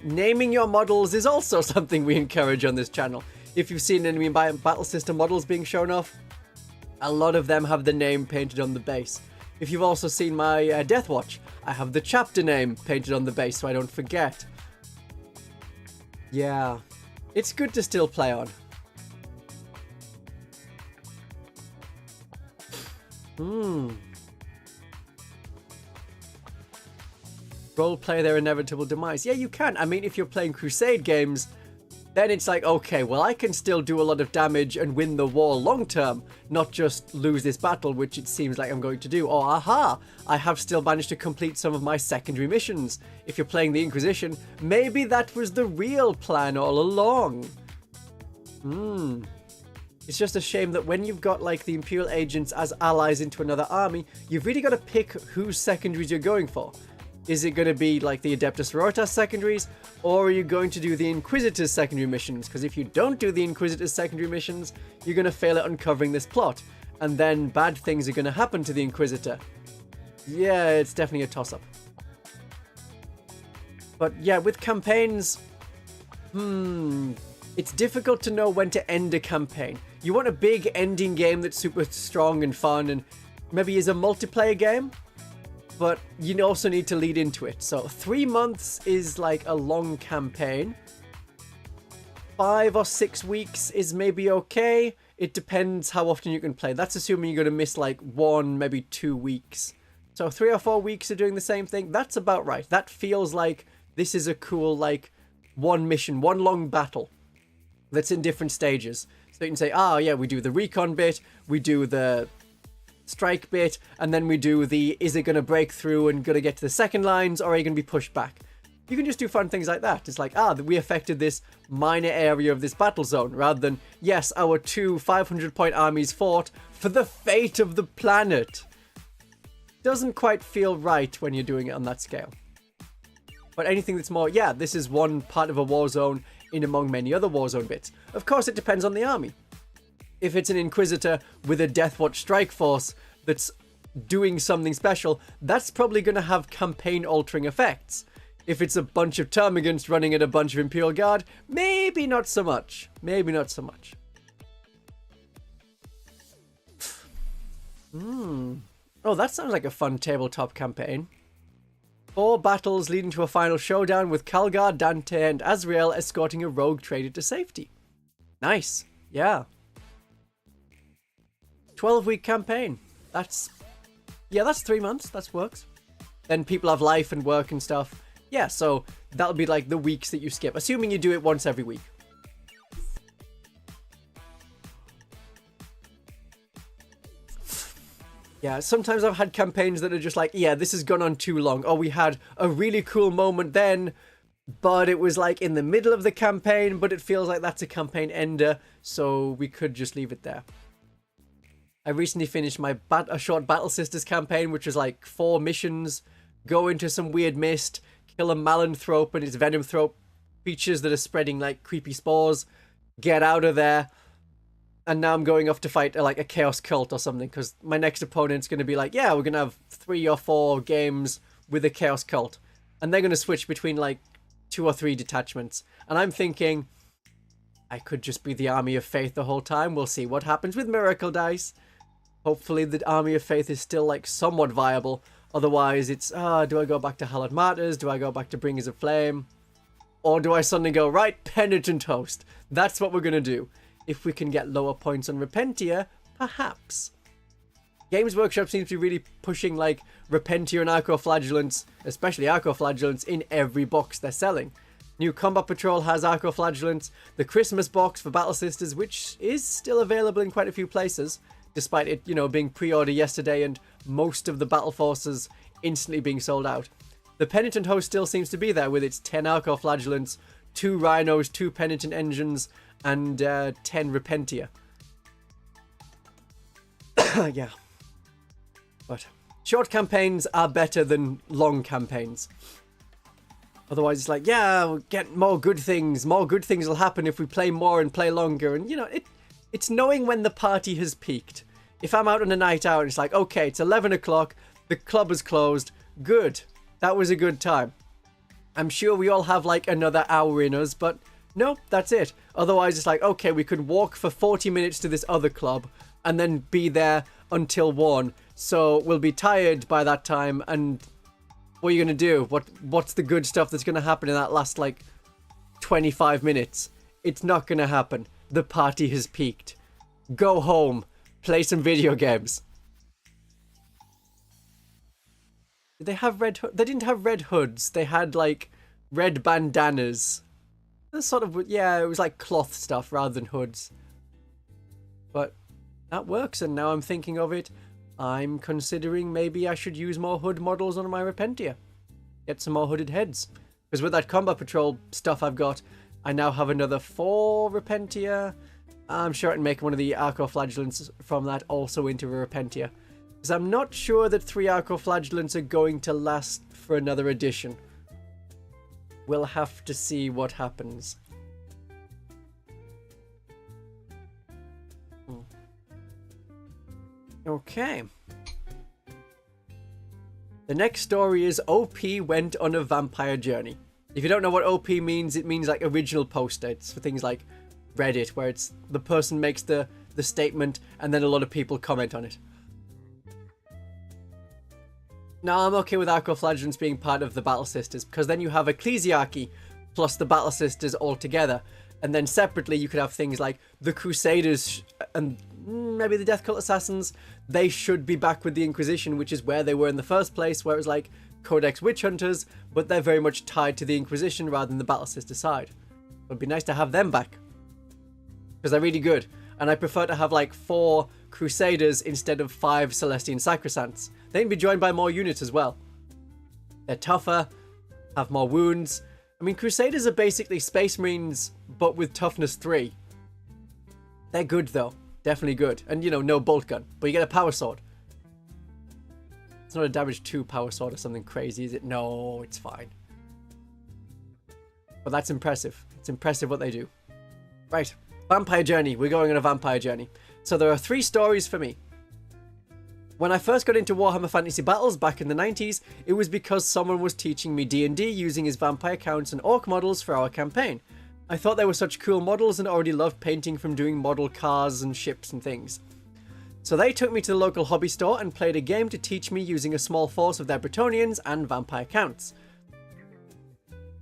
Naming your models is also something we encourage on this channel. If you've seen enemy battle system models being shown off, a lot of them have the name painted on the base. If you've also seen my Death Watch, I have the chapter name painted on the base so I don't forget. Yeah, it's good to still play on. Roleplay their inevitable demise. Yeah, you can. I mean, if you're playing Crusade games, then it's like, okay, well, I can still do a lot of damage and win the war long term, not just lose this battle, which it seems like I'm going to do. Or, aha, I have still managed to complete some of my secondary missions. If you're playing the Inquisition, maybe that was the real plan all along. It's just a shame that when you've got, like, the Imperial agents as allies into another army, you've really got to pick whose secondaries you're going for. Is it going to be like the Adeptus Sororitas secondaries, or are you going to do the Inquisitor's secondary missions? Because if you don't do the Inquisitor's secondary missions, you're going to fail at uncovering this plot, and then bad things are going to happen to the Inquisitor. Yeah, it's definitely a toss-up. But yeah, with campaigns, it's difficult to know when to end a campaign. You want a big ending game that's super strong and fun, and maybe is a multiplayer game, but you also need to lead into it. So 3 months is like a long campaign. 5 or 6 weeks is maybe okay. It depends how often you can play. That's assuming you're going to miss like 1, maybe 2 weeks. So 3 or 4 weeks of doing the same thing, that's about right. That feels like this is a cool, like, one mission, one long battle that's in different stages. So you can say, oh yeah, we do the recon bit, we do the strike bit, and then we do the, is it going to break through and going to get to the second lines, or are you going to be pushed back? You can just do fun things like that. It's like, we affected this minor area of this battle zone, rather than, yes, our 2 500-point armies fought for the fate of the planet. Doesn't quite feel right when you're doing it on that scale. But anything that's more, yeah, this is one part of a war zone in among many other war zone bits. Of course, it depends on the army. If it's an Inquisitor with a Deathwatch strike force that's doing something special, that's probably going to have campaign-altering effects. If it's a bunch of Termagants running at a bunch of Imperial Guard, maybe not so much. Maybe not so much. Oh, that sounds like a fun tabletop campaign. 4 battles leading to a final showdown with Calgar, Dante, and Azrael escorting a rogue trader to safety. Nice. Yeah. 12-week campaign. That's 3 months. That works. Then people have life and work and stuff. Yeah, so that'll be like the weeks that you skip, assuming you do it once every week. Yeah, sometimes I've had campaigns that are just like, yeah, this has gone on too long. Or we had a really cool moment then, but it was like in the middle of the campaign, but it feels like that's a campaign ender, so we could just leave it there. I recently finished my a short Battle Sisters campaign, which was like 4 missions, go into some weird mist, kill a Malanthrope and its Venomthrope creatures that are spreading like creepy spores, get out of there, and now I'm going off to fight like a Chaos Cult or something, because my next opponent's going to be like, yeah, we're going to have 3 or 4 games with a Chaos Cult, and they're going to switch between like 2 or 3 detachments, and I'm thinking, I could just be the Army of Faith the whole time. We'll see what happens with Miracle Dice. Hopefully the Army of Faith is still like somewhat viable. Otherwise it's, do I go back to Hallowed Martyrs? Do I go back to Bringers of Flame? Or do I suddenly go, right, Penitent Host? That's what we're going to do. If we can get lower points on Repentia, perhaps. Games Workshop seems to be really pushing like Repentia and Arcoflagellants, especially Arcoflagellants, in every box they're selling. New Combat Patrol has Arcoflagellants, the Christmas box for Battle Sisters, which is still available in quite a few places, despite it, you know, being pre-ordered yesterday and most of the Battle Forces instantly being sold out. The Penitent Host still seems to be there with its 10 Arcoflagellants, 2 Rhinos, 2 Penitent Engines, and 10 Repentia. Yeah. But short campaigns are better than long campaigns. Otherwise, it's like, yeah, we'll get more good things. More good things will happen if we play more and play longer. And, you know, it's knowing when the party has peaked. If I'm out on a night out, it's like, okay, it's 11 o'clock. The club is closed. Good. That was a good time. I'm sure we all have like another hour in us, but no, that's it. Otherwise, it's like, okay, we could walk for 40 minutes to this other club and then be there until 1. So we'll be tired by that time, and what are you going to do? What's the good stuff that's going to happen in that last, like, 25 minutes? It's not going to happen. The party has peaked. Go home. Play some video games. Did they have red hoods? They didn't have red hoods. They had, like, red bandanas. That's sort of, yeah, it was like cloth stuff rather than hoods. But that works, and now I'm thinking of it. I'm considering maybe I should use more hood models on my Repentia. Get some more hooded heads. Because with that Combat Patrol stuff I've got, I now have another 4 Repentia. I'm sure I can make one of the Arcoflagellants from that also into a Repentia. Because I'm not sure that 3 Arcoflagellants are going to last for another edition. We'll have to see what happens. Okay. The next story is OP went on a vampire journey. If you don't know what OP means, it means like original poster. It's for things like Reddit, where it's the person makes the statement and then a lot of people comment on it. Now, I'm okay with Arcoflagellants being part of the Battle Sisters, because then you have Ecclesiarchy plus the Battle Sisters all together. And then separately, you could have things like the Crusaders and maybe the Death Cult Assassins. They should be back with the Inquisition, which is where they were in the first place, where it was like Codex Witch Hunters, but they're very much tied to the Inquisition rather than the Battle Sister side. It would be nice to have them back, because they're really good. And I prefer to have like 4 Crusaders instead of 5 Celestian Sacrosants. They can be joined by more units as well. They're tougher, have more wounds. I mean, Crusaders are basically Space Marines, but with toughness 3. They're good though. Definitely good. And, you know, no bolt gun. But you get a power sword. It's not a damage 2 power sword or something crazy, is it? No, it's fine. But that's impressive. It's impressive what they do. Right. Vampire Journey. We're going on a vampire journey. So there are 3 stories for me. When I first got into Warhammer Fantasy Battles back in the 90s, it was because someone was teaching me D&D using his vampire counts and orc models for our campaign. I thought they were such cool models and already loved painting from doing model cars and ships and things. So they took me to the local hobby store and played a game to teach me using a small force of their Bretonnians and vampire counts.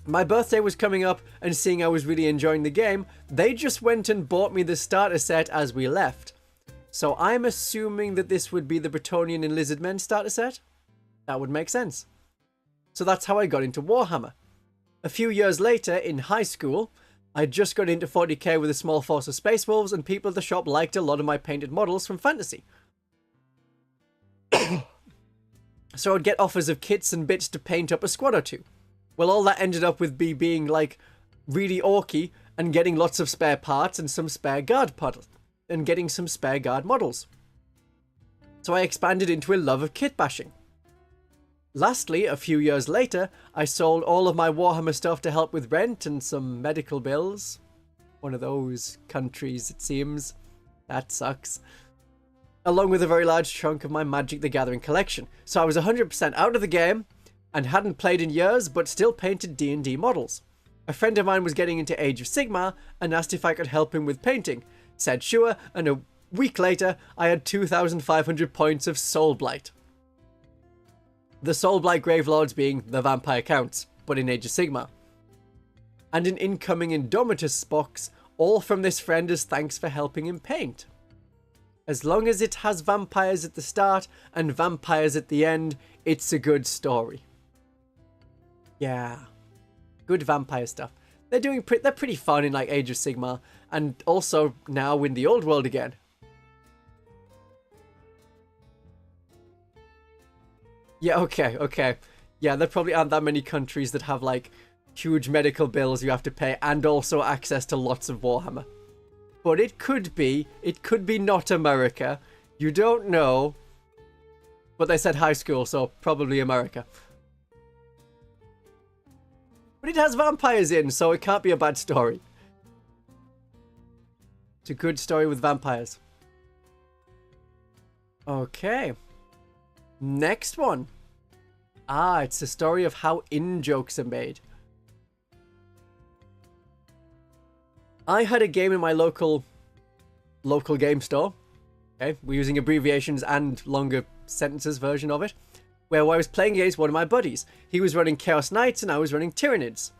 My birthday was coming up, and seeing I was really enjoying the game, they just went and bought me the starter set as we left. So I'm assuming that this would be the Bretonnian and Lizardmen starter set? That would make sense. So that's how I got into Warhammer. A few years later, in high school, I just got into 40k with a small force of Space Wolves, and people at the shop liked a lot of my painted models from Fantasy. So I'd get offers of kits and bits to paint up a squad or 2. Well, all that ended up with me being, like, really orky and getting lots of spare parts and some spare guard models. And getting some spare guard models. So I expanded into a love of kit bashing. Lastly, a few years later, I sold all of my Warhammer stuff to help with rent and some medical bills. One of those countries, it seems. That sucks. Along with a very large chunk of my Magic the Gathering collection. So I was 100% out of the game and hadn't played in years, but still painted D&D models. A friend of mine was getting into Age of Sigmar and asked if I could help him with painting. Said sure, and a week later, I had 2,500 points of Soul Blight. The Soul Blight Gravelords being the vampire counts, but in Age of Sigmar. And an incoming Indomitus box, all from this friend as thanks for helping him paint. As long as it has vampires at the start and vampires at the end, it's a good story. Yeah. Good vampire stuff. They're pretty fun in like Age of Sigmar, and also now in the old world again. Yeah, okay. Yeah, there probably aren't that many countries that have like huge medical bills you have to pay and also access to lots of Warhammer. But it could be not America. You don't know. But they said high school, so probably America. But it has vampires in, so it can't be a bad story. It's a good story with vampires. Okay. Next one. Ah, it's a story of how in-jokes are made. I had a game in my local game store. Okay, we're using abbreviations and longer sentences version of it, where I was playing against one of my buddies. He was running Chaos Knights and I was running Tyranids.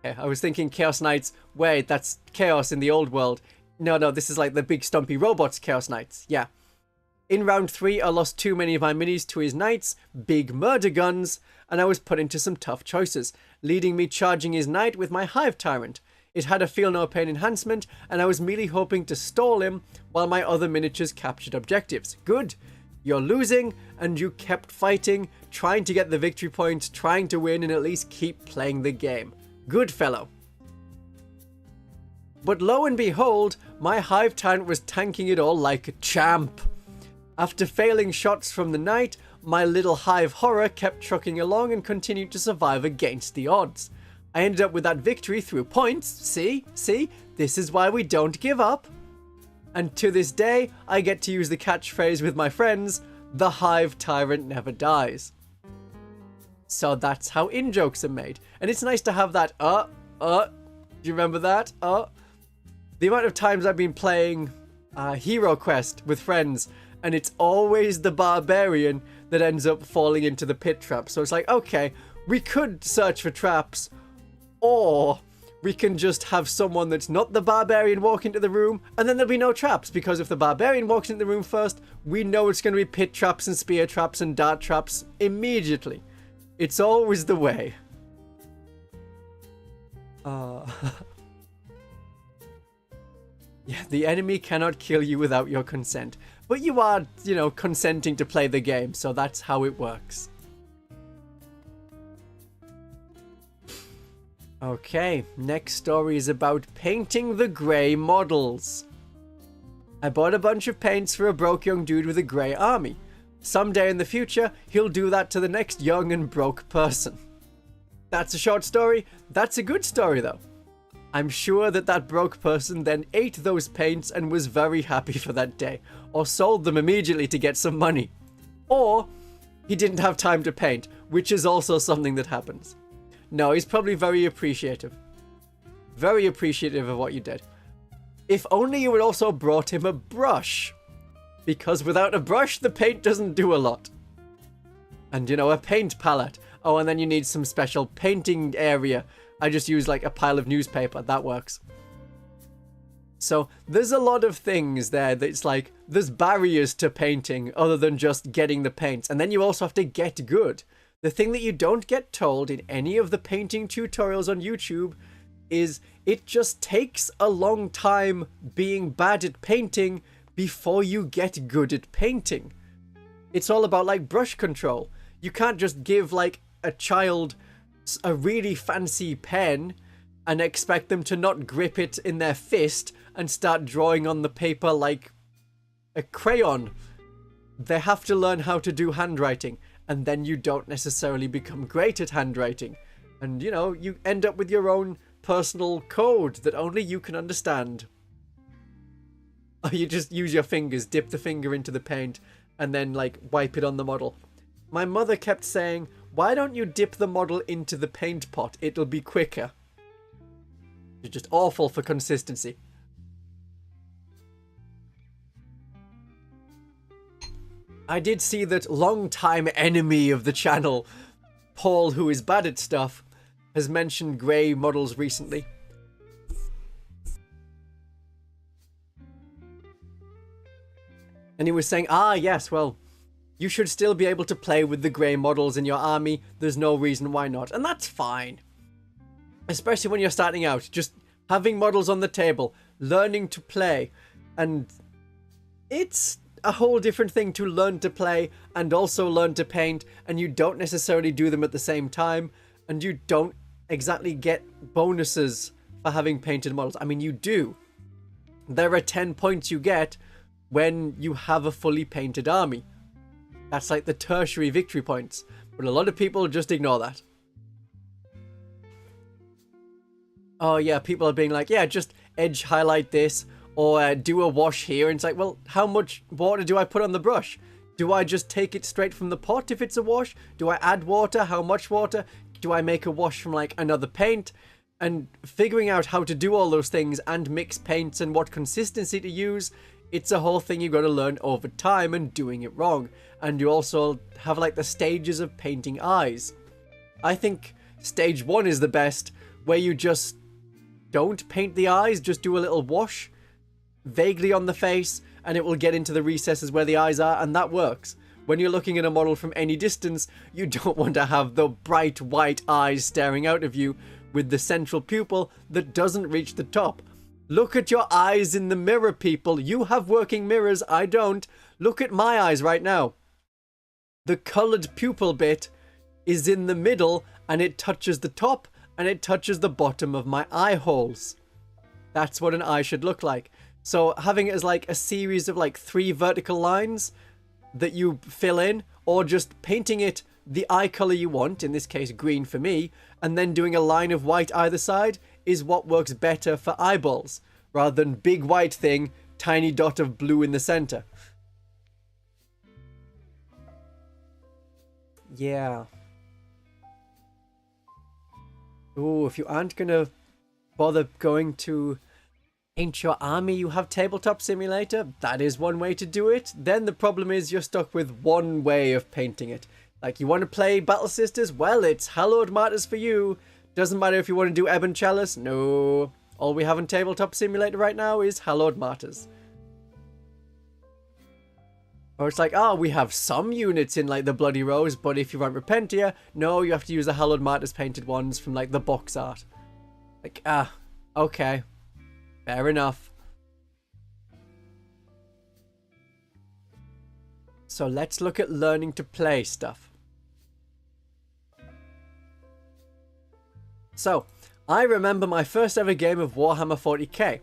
Okay, I was thinking Chaos Knights, wait, that's Chaos in the old world. No, this is like the big stumpy robots Chaos Knights. Yeah. In round 3, I lost too many of my minis to his knights, big murder guns, and I was put into some tough choices, leading me charging his knight with my Hive Tyrant. It had a feel no pain enhancement, and I was merely hoping to stall him while my other miniatures captured objectives. Good. You're losing, and you kept fighting, trying to get the victory points, trying to win, and at least keep playing the game. Good fellow. But lo and behold, my Hive Tyrant was tanking it all like a champ. After failing shots from the knight, my little Hive Horror kept trucking along and continued to survive against the odds. I ended up with that victory through points. See? This is why we don't give up. And to this day, I get to use the catchphrase with my friends, the Hive Tyrant never dies. So that's how in-jokes are made. And it's nice to have that, do you remember that? The amount of times I've been playing Hero Quest with friends, and it's always the barbarian that ends up falling into the pit trap. So it's like, okay, we could search for traps, or we can just have someone that's not the barbarian walk into the room, and then there'll be no traps, because if the barbarian walks into the room first, we know it's going to be pit traps and spear traps and dart traps immediately. It's always the way. Yeah, the enemy cannot kill you without your consent. But you are, consenting to play the game, so that's how it works. Okay, next story is about painting the grey models. I bought a bunch of paints for a broke young dude with a grey army. Someday in the future, he'll do that to the next young and broke person. That's a short story. That's a good story, though. I'm sure that broke person then ate those paints and was very happy for that day, or sold them immediately to get some money. Or he didn't have time to paint, which is also something that happens. No, he's probably very appreciative. Very appreciative of what you did. If only you had also brought him a brush. Because without a brush, the paint doesn't do a lot. And, a paint palette. Oh, and then you need some special painting area. I just use like a pile of newspaper. That works. So there's a lot of things there that's like, there's barriers to painting other than just getting the paints. And then you also have to get good. The thing that you don't get told in any of the painting tutorials on YouTube is it just takes a long time being bad at painting before you get good at painting. It's all about like brush control. You can't just give like a child a really fancy pen and expect them to not grip it in their fist and start drawing on the paper like a crayon. They have to learn how to do handwriting, and then you don't necessarily become great at handwriting. And you end up with your own personal code that only you can understand. Or you just use your fingers, dip the finger into the paint, and then like wipe it on the model. My mother kept saying, why don't you dip the model into the paint pot? It'll be quicker. You're just awful for consistency. I did see that long-time enemy of the channel, Paul, who is bad at stuff, has mentioned grey models recently. And he was saying, ah, yes, well, you should still be able to play with the grey models in your army. There's no reason why not. And that's fine. Especially when you're starting out. Just having models on the table, learning to play. And it's a whole different thing to learn to play and also learn to paint. And you don't necessarily do them at the same time. And you don't exactly get bonuses for having painted models. I mean, you do. There are 10 points you get when you have a fully painted army. That's like the tertiary victory points. But a lot of people just ignore that. Oh yeah, people are being like, yeah, just edge highlight this or do a wash here. And it's like, well, how much water do I put on the brush? Do I just take it straight from the pot if it's a wash? Do I add water? How much water? Do I make a wash from like another paint? And figuring out how to do all those things and mix paints and what consistency to use, it's a whole thing you've got to learn over time and doing it wrong. And you also have like the stages of painting eyes. I think stage 1 is the best, where you just don't paint the eyes, just do a little wash vaguely on the face and it will get into the recesses where the eyes are, and that works. When you're looking at a model from any distance, you don't want to have the bright white eyes staring out of you with the central pupil that doesn't reach the top. Look at your eyes in the mirror, people. You have working mirrors, I don't. Look at my eyes right now. The coloured pupil bit is in the middle and it touches the top and it touches the bottom of my eye holes. That's what an eye should look like. So having it as like a series of like 3 vertical lines that you fill in, or just painting it the eye colour you want, in this case green for me, and then doing a line of white either side, is what works better for eyeballs, rather than big white thing, tiny dot of blue in the centre. Yeah. Ooh, if you aren't gonna bother going to paint your army, you have Tabletop Simulator. That is one way to do it. Then the problem is you're stuck with one way of painting it. Like, you want to play Battle Sisters? Well, it's Hallowed Martyrs for you. Doesn't matter if you want to do Ebon Chalice. No. All we have in Tabletop Simulator right now is Hallowed Martyrs. Or it's like, oh, we have some units in, like, the Bloody Rose, but if you want Repentia, no, you have to use the Hallowed Martyrs painted ones from, like, the box art. Like, okay. Fair enough. So let's look at learning to play stuff. So, I remember my first ever game of Warhammer 40k.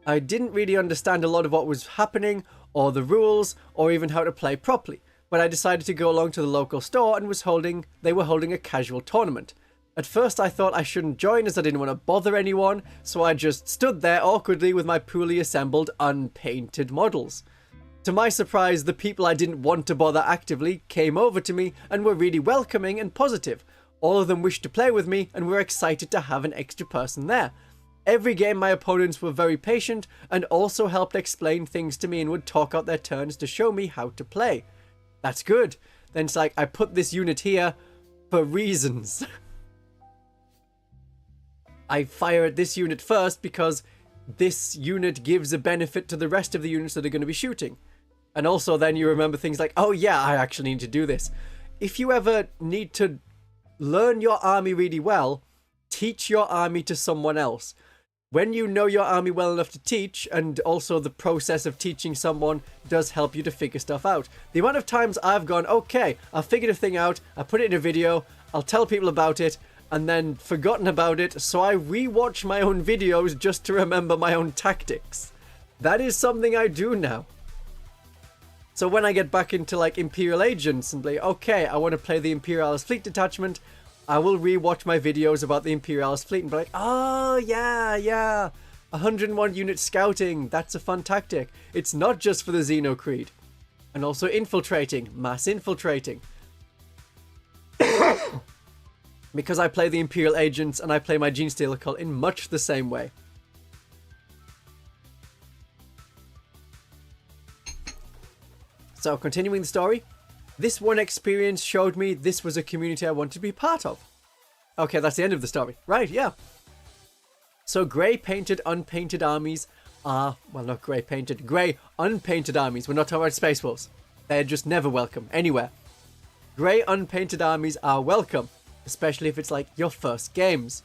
I didn't really understand a lot of what was happening, or the rules, or even how to play properly, but I decided to go along to the local store and they were holding a casual tournament. At first I thought I shouldn't join as I didn't want to bother anyone, so I just stood there awkwardly with my poorly assembled, unpainted models. To my surprise, the people I didn't want to bother actively came over to me and were really welcoming and positive. All of them wished to play with me and were excited to have an extra person there. Every game my opponents were very patient and also helped explain things to me and would talk out their turns to show me how to play. That's good. Then it's like, I put this unit here for reasons. I fire at this unit first because this unit gives a benefit to the rest of the units that are going to be shooting. And also then you remember things like, oh yeah, I actually need to do this. If you ever need to learn your army really well, teach your army to someone else. When you know your army well enough to teach, and also the process of teaching someone does help you to figure stuff out. The amount of times I've gone, okay, I've figured a thing out, I put it in a video, I'll tell people about it, and then forgotten about it, so I rewatch my own videos just to remember my own tactics. That is something I do now. So when I get back into like Imperial Agents and be like, okay, I want to play the Imperialis Fleet Detachment, I will rewatch my videos about the Imperialis Fleet and be like, oh yeah, 101 unit scouting, that's a fun tactic. It's not just for the Xeno Creed. And also infiltrating, mass infiltrating. Because I play the Imperial Agents and I play my Genestealer Cult in much the same way. So, continuing the story, this one experience showed me this was a community I wanted to be part of. Okay, that's the end of the story. Right, yeah. So, grey painted, unpainted armies are, well, not grey painted, grey unpainted armies. We're not talking about Space Wolves. They're just never welcome anywhere. Grey unpainted armies are welcome, especially if it's like your first games.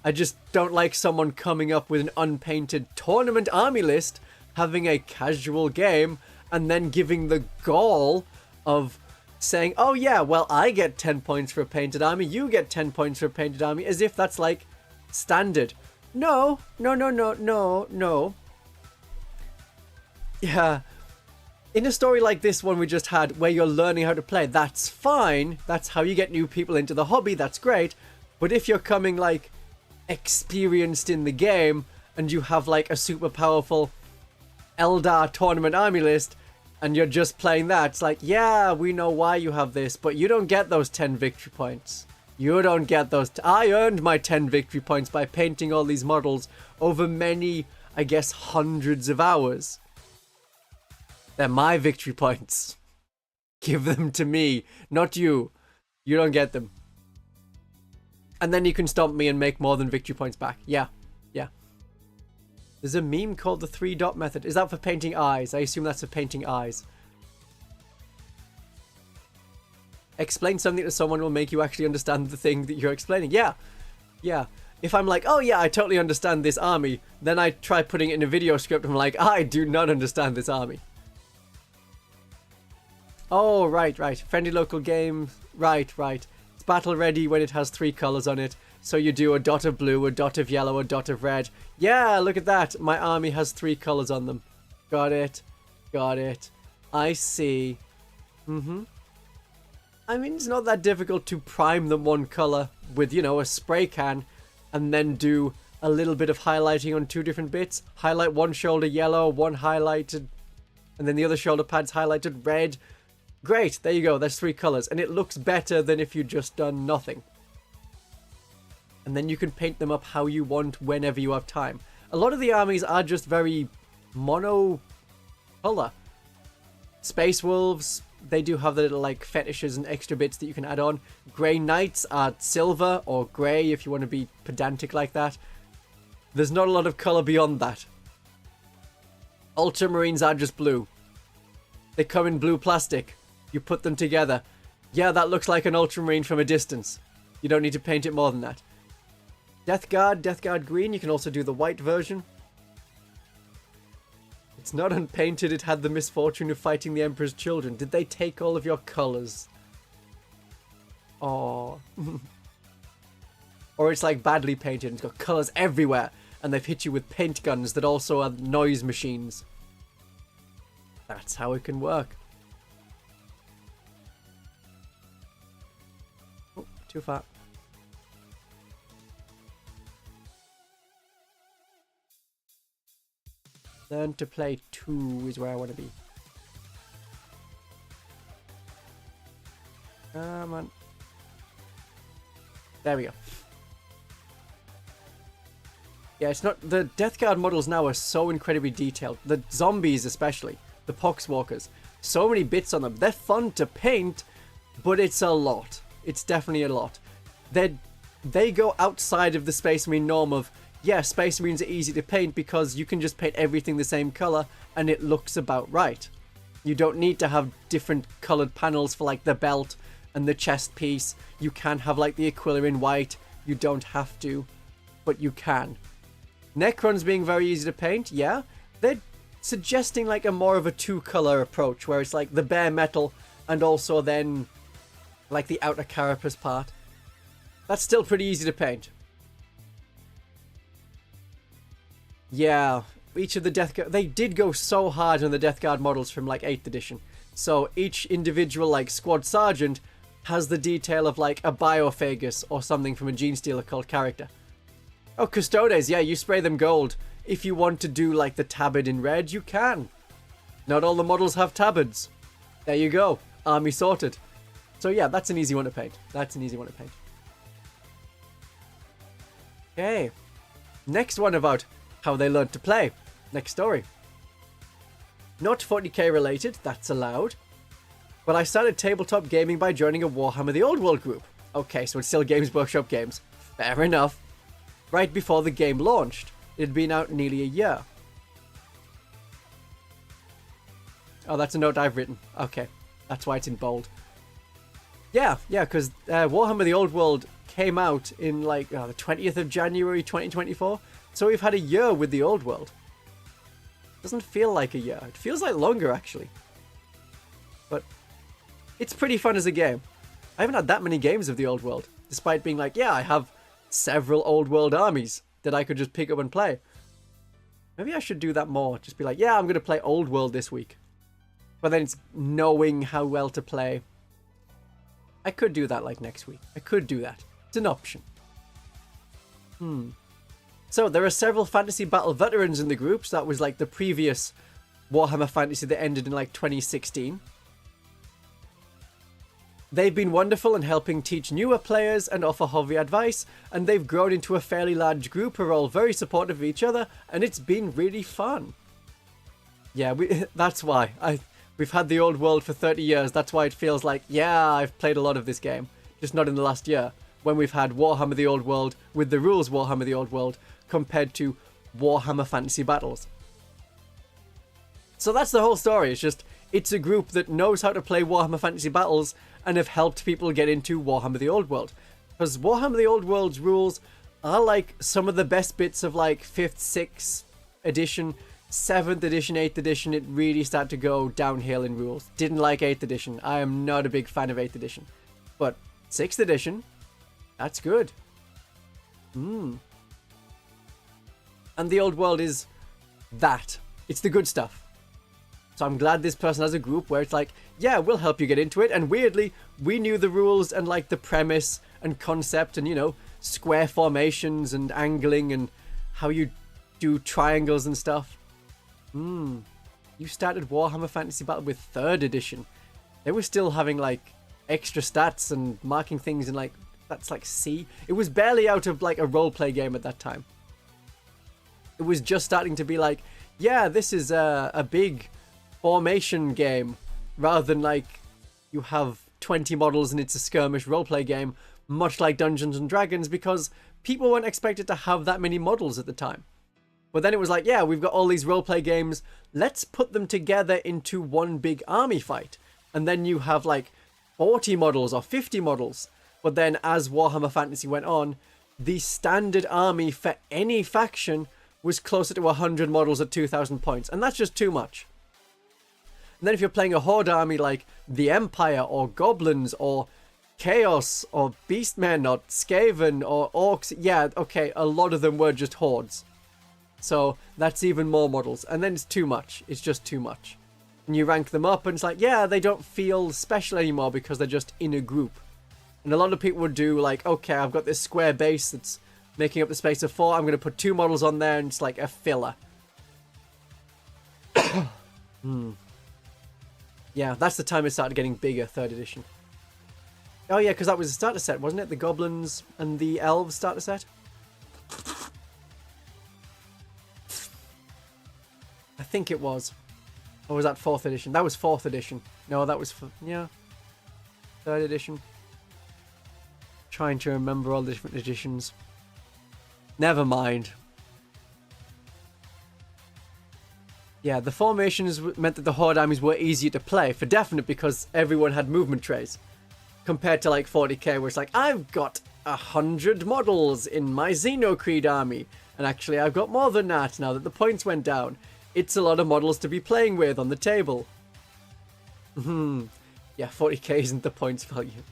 I just don't like someone coming up with an unpainted tournament army list, having a casual game, and then giving the gall of saying, oh yeah, well, I get 10 points for a painted army, you get 10 points for a painted army, as if that's like standard. No. Yeah. In a story like this one we just had, where you're learning how to play, that's fine. That's how you get new people into the hobby, that's great. But if you're coming like experienced in the game, and you have like a super powerful Eldar tournament army list, and you're just playing that, it's like, yeah, we know why you have this, but you don't get those 10 victory points. You don't get those. I earned my 10 victory points by painting all these models over many, I guess, hundreds of hours. They're my victory points. Give them to me, not you. You don't get them. And then you can stomp me and make more than victory points back. Yeah. There's a meme called the 3-dot method. Is that for painting eyes? I assume that's for painting eyes. Explain something to someone will make you actually understand the thing that you're explaining. Yeah. If I'm like, oh yeah, I totally understand this army, then I try putting it in a video script and I'm like, I do not understand this army. Oh, right. Friendly local game. Right. It's battle ready when it has 3 colors on it. So you do a dot of blue, a dot of yellow, a dot of red. Yeah, look at that. My army has 3 colors on them. Got it. I see. I mean, it's not that difficult to prime them one color with, you know, a spray can, and then do a little bit of highlighting on 2 different bits. Highlight one shoulder yellow, one highlighted, and then the other shoulder pad's highlighted red. Great, there you go, there's 3 colors, and it looks better than if you'd just done nothing. And then you can paint them up how you want whenever you have time. A lot of the armies are just very mono color. Space Wolves, they do have the little like fetishes and extra bits that you can add on. Grey Knights are silver or grey if you want to be pedantic like that. There's not a lot of color beyond that. Ultramarines are just blue. They come in blue plastic. You put them together. Yeah, that looks like an Ultramarine from a distance. You don't need to paint it more than that. Death Guard green. You can also do the white version. It's not unpainted. It had the misfortune of fighting the Emperor's children. Did they take all of your colors? Oh. Or it's like badly painted and it's got colors everywhere, and they've hit you with paint guns that also are noise machines. That's how it can work. Oh, too far. Learn to play 2 is where I want to be. Come on. There we go. Yeah, it's not... The Death Guard models now are so incredibly detailed. The zombies especially. The Poxwalkers. So many bits on them. They're fun to paint, but it's a lot. It's definitely a lot. They go outside of the Space Marine norm of... Yeah, Space Marines are easy to paint because you can just paint everything the same color and it looks about right. You don't need to have different colored panels for like the belt and the chest piece. You can have like the Aquila in white. You don't have to, but you can. Necrons being very easy to paint, yeah. They're suggesting like a more of a 2-color approach where it's like the bare metal and also then like the outer carapace part. That's still pretty easy to paint. Yeah, each of the Death Guard... They did go so hard on the Death Guard models from, like, 8th edition. So each individual, like, squad sergeant has the detail of, like, a Biophagus or something from a Genestealer cult character. Oh, Custodes, yeah, you spray them gold. If you want to do, like, the tabard in red, you can. Not all the models have tabards. There you go. Army sorted. So, yeah, that's an easy one to paint. Okay. Next one about... how they learned to play. Next story. Not 40k related, that's allowed. But I started tabletop gaming by joining a Warhammer the Old World group. Okay, so it's still Games Workshop games. Fair enough. Right before the game launched. It had been out nearly a year. Oh, that's a note I've written. Okay, that's why it's in bold. Yeah, because Warhammer the Old World came out in like the 20th of January 2024. So we've had a year with the Old World. Doesn't feel like a year. It feels like longer, actually. But it's pretty fun as a game. I haven't had that many games of the Old World, despite being like, yeah, I have several Old World armies that I could just pick up and play. Maybe I should do that more. Just be like, yeah, I'm going to play Old World this week. But then it's knowing how well to play. I could do that like next week. I could do that. It's an option. So there are several Fantasy Battle veterans in the groups. That was like the previous Warhammer Fantasy that ended in like 2016. They've been wonderful in helping teach newer players and offer hobby advice, and they've grown into a fairly large group who are all very supportive of each other, and it's been really fun. Yeah, that's why. We've had the Old World for 30 years. That's why it feels like, yeah, I've played a lot of this game. Just not in the last year, when we've had Warhammer the Old World with the rules Warhammer the Old World compared to Warhammer Fantasy Battles. So that's the whole story. It's a group that knows how to play Warhammer Fantasy Battles and have helped people get into Warhammer the Old World. Because Warhammer the Old World's rules are like some of the best bits of like 5th, 6th edition, 7th edition, 8th edition. It really started to go downhill in rules. Didn't like 8th edition. I am not a big fan of 8th edition. But 6th edition, that's good. And the Old World is that. It's the good stuff. So I'm glad this person has a group where it's like, yeah, we'll help you get into it. And weirdly, we knew the rules and like the premise and concept and, you know, square formations and angling and how you do triangles and stuff. You started Warhammer Fantasy Battle with 3rd edition. They were still having like extra stats and marking things in like, that's like C. It was barely out of like a roleplay game at that time. It was just starting to be like, yeah, this is a big formation game, rather than like you have 20 models and it's a skirmish roleplay game, much like Dungeons and Dragons, because people weren't expected to have that many models at the time. But then it was like, yeah, we've got all these roleplay games, let's put them together into one big army fight. And then you have like 40 models or 50 models. But then as Warhammer Fantasy went on, the standard army for any faction was closer to 100 models at 2,000 points. And that's just too much. And then if you're playing a horde army like the Empire or Goblins or Chaos or Beastmen or Skaven or Orcs, yeah, okay, a lot of them were just hordes. So that's even more models. And then it's too much. It's just too much. And you rank them up and it's like, yeah, they don't feel special anymore because they're just in a group. And a lot of people would do like, okay, I've got this square base that's making up the space of 4. I'm going to put 2 models on there and it's like a filler. Yeah, that's the time it started getting bigger, 3rd edition. Oh yeah, because that was a starter set, wasn't it? The Goblins and the Elves starter set? I think it was. Or was that 4th edition? That was 4th edition. No, that was... yeah. 3rd edition. Trying to remember all the different editions. Never mind. Yeah, the formations meant that the horde armies were easier to play, for definite, because everyone had movement trays. Compared to like 40k, where it's like, I've got 100 models in my Xenocreed army. And actually, I've got more than that now that the points went down. It's a lot of models to be playing with on the table. Yeah, 40k isn't the points value.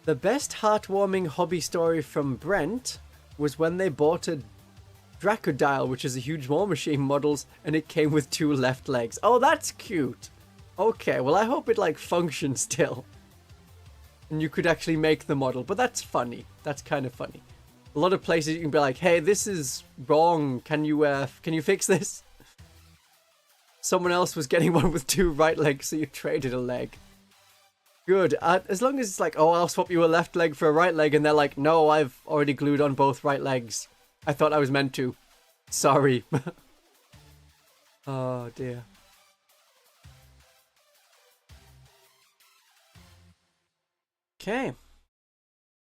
The best heartwarming hobby story from Brent was when they bought a Dracodile, which is a huge war machine models, and it came with 2 left legs. Oh, that's cute. Okay, well, I hope it like functions still. And you could actually make the model, but that's funny. That's kind of funny. A lot of places you can be like, hey, this is wrong. Can you fix this? Someone else was getting one with 2 right legs, so you traded a leg. Good. As long as it's like, oh, I'll swap you a left leg for a right leg, and they're like, no, I've already glued on both right legs. I thought I was meant to. Sorry. Oh, dear. Okay.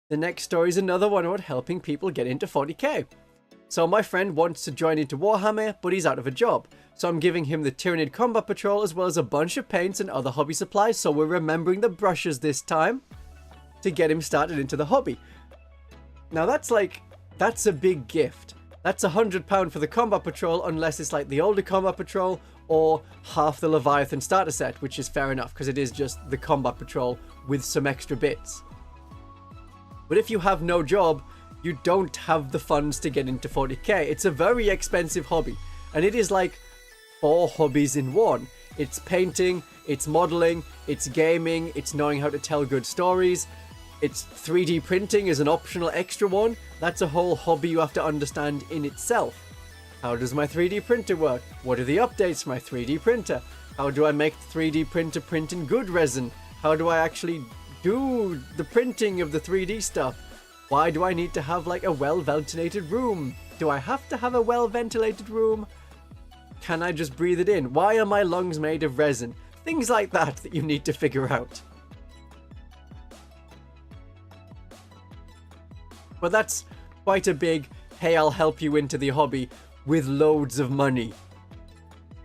The next story is another one about helping people get into 40k. So my friend wants to join into Warhammer, but he's out of a job. So I'm giving him the Tyranid Combat Patrol as well as a bunch of paints and other hobby supplies, so we're remembering the brushes this time to get him started into the hobby. Now that's a big gift. That's £100 for the Combat Patrol, unless it's like the older Combat Patrol or half the Leviathan starter set, which is fair enough because it is just the Combat Patrol with some extra bits. But if you have no job, you don't have the funds to get into 40k. It's a very expensive hobby, and it is like 4 hobbies in one. It's painting, it's modeling, it's gaming, it's knowing how to tell good stories, it's 3D printing is an optional extra one. That's a whole hobby you have to understand in itself. How does my 3D printer work? What are the updates for my 3D printer? How do I make the 3D printer print in good resin? How do I actually do the printing of the 3D stuff? Why do I need to have like a well-ventilated room? Do I have to have a well-ventilated room? Can I just breathe it in? Why are my lungs made of resin? Things like that you need to figure out. But that's quite a big, hey, I'll help you into the hobby with loads of money.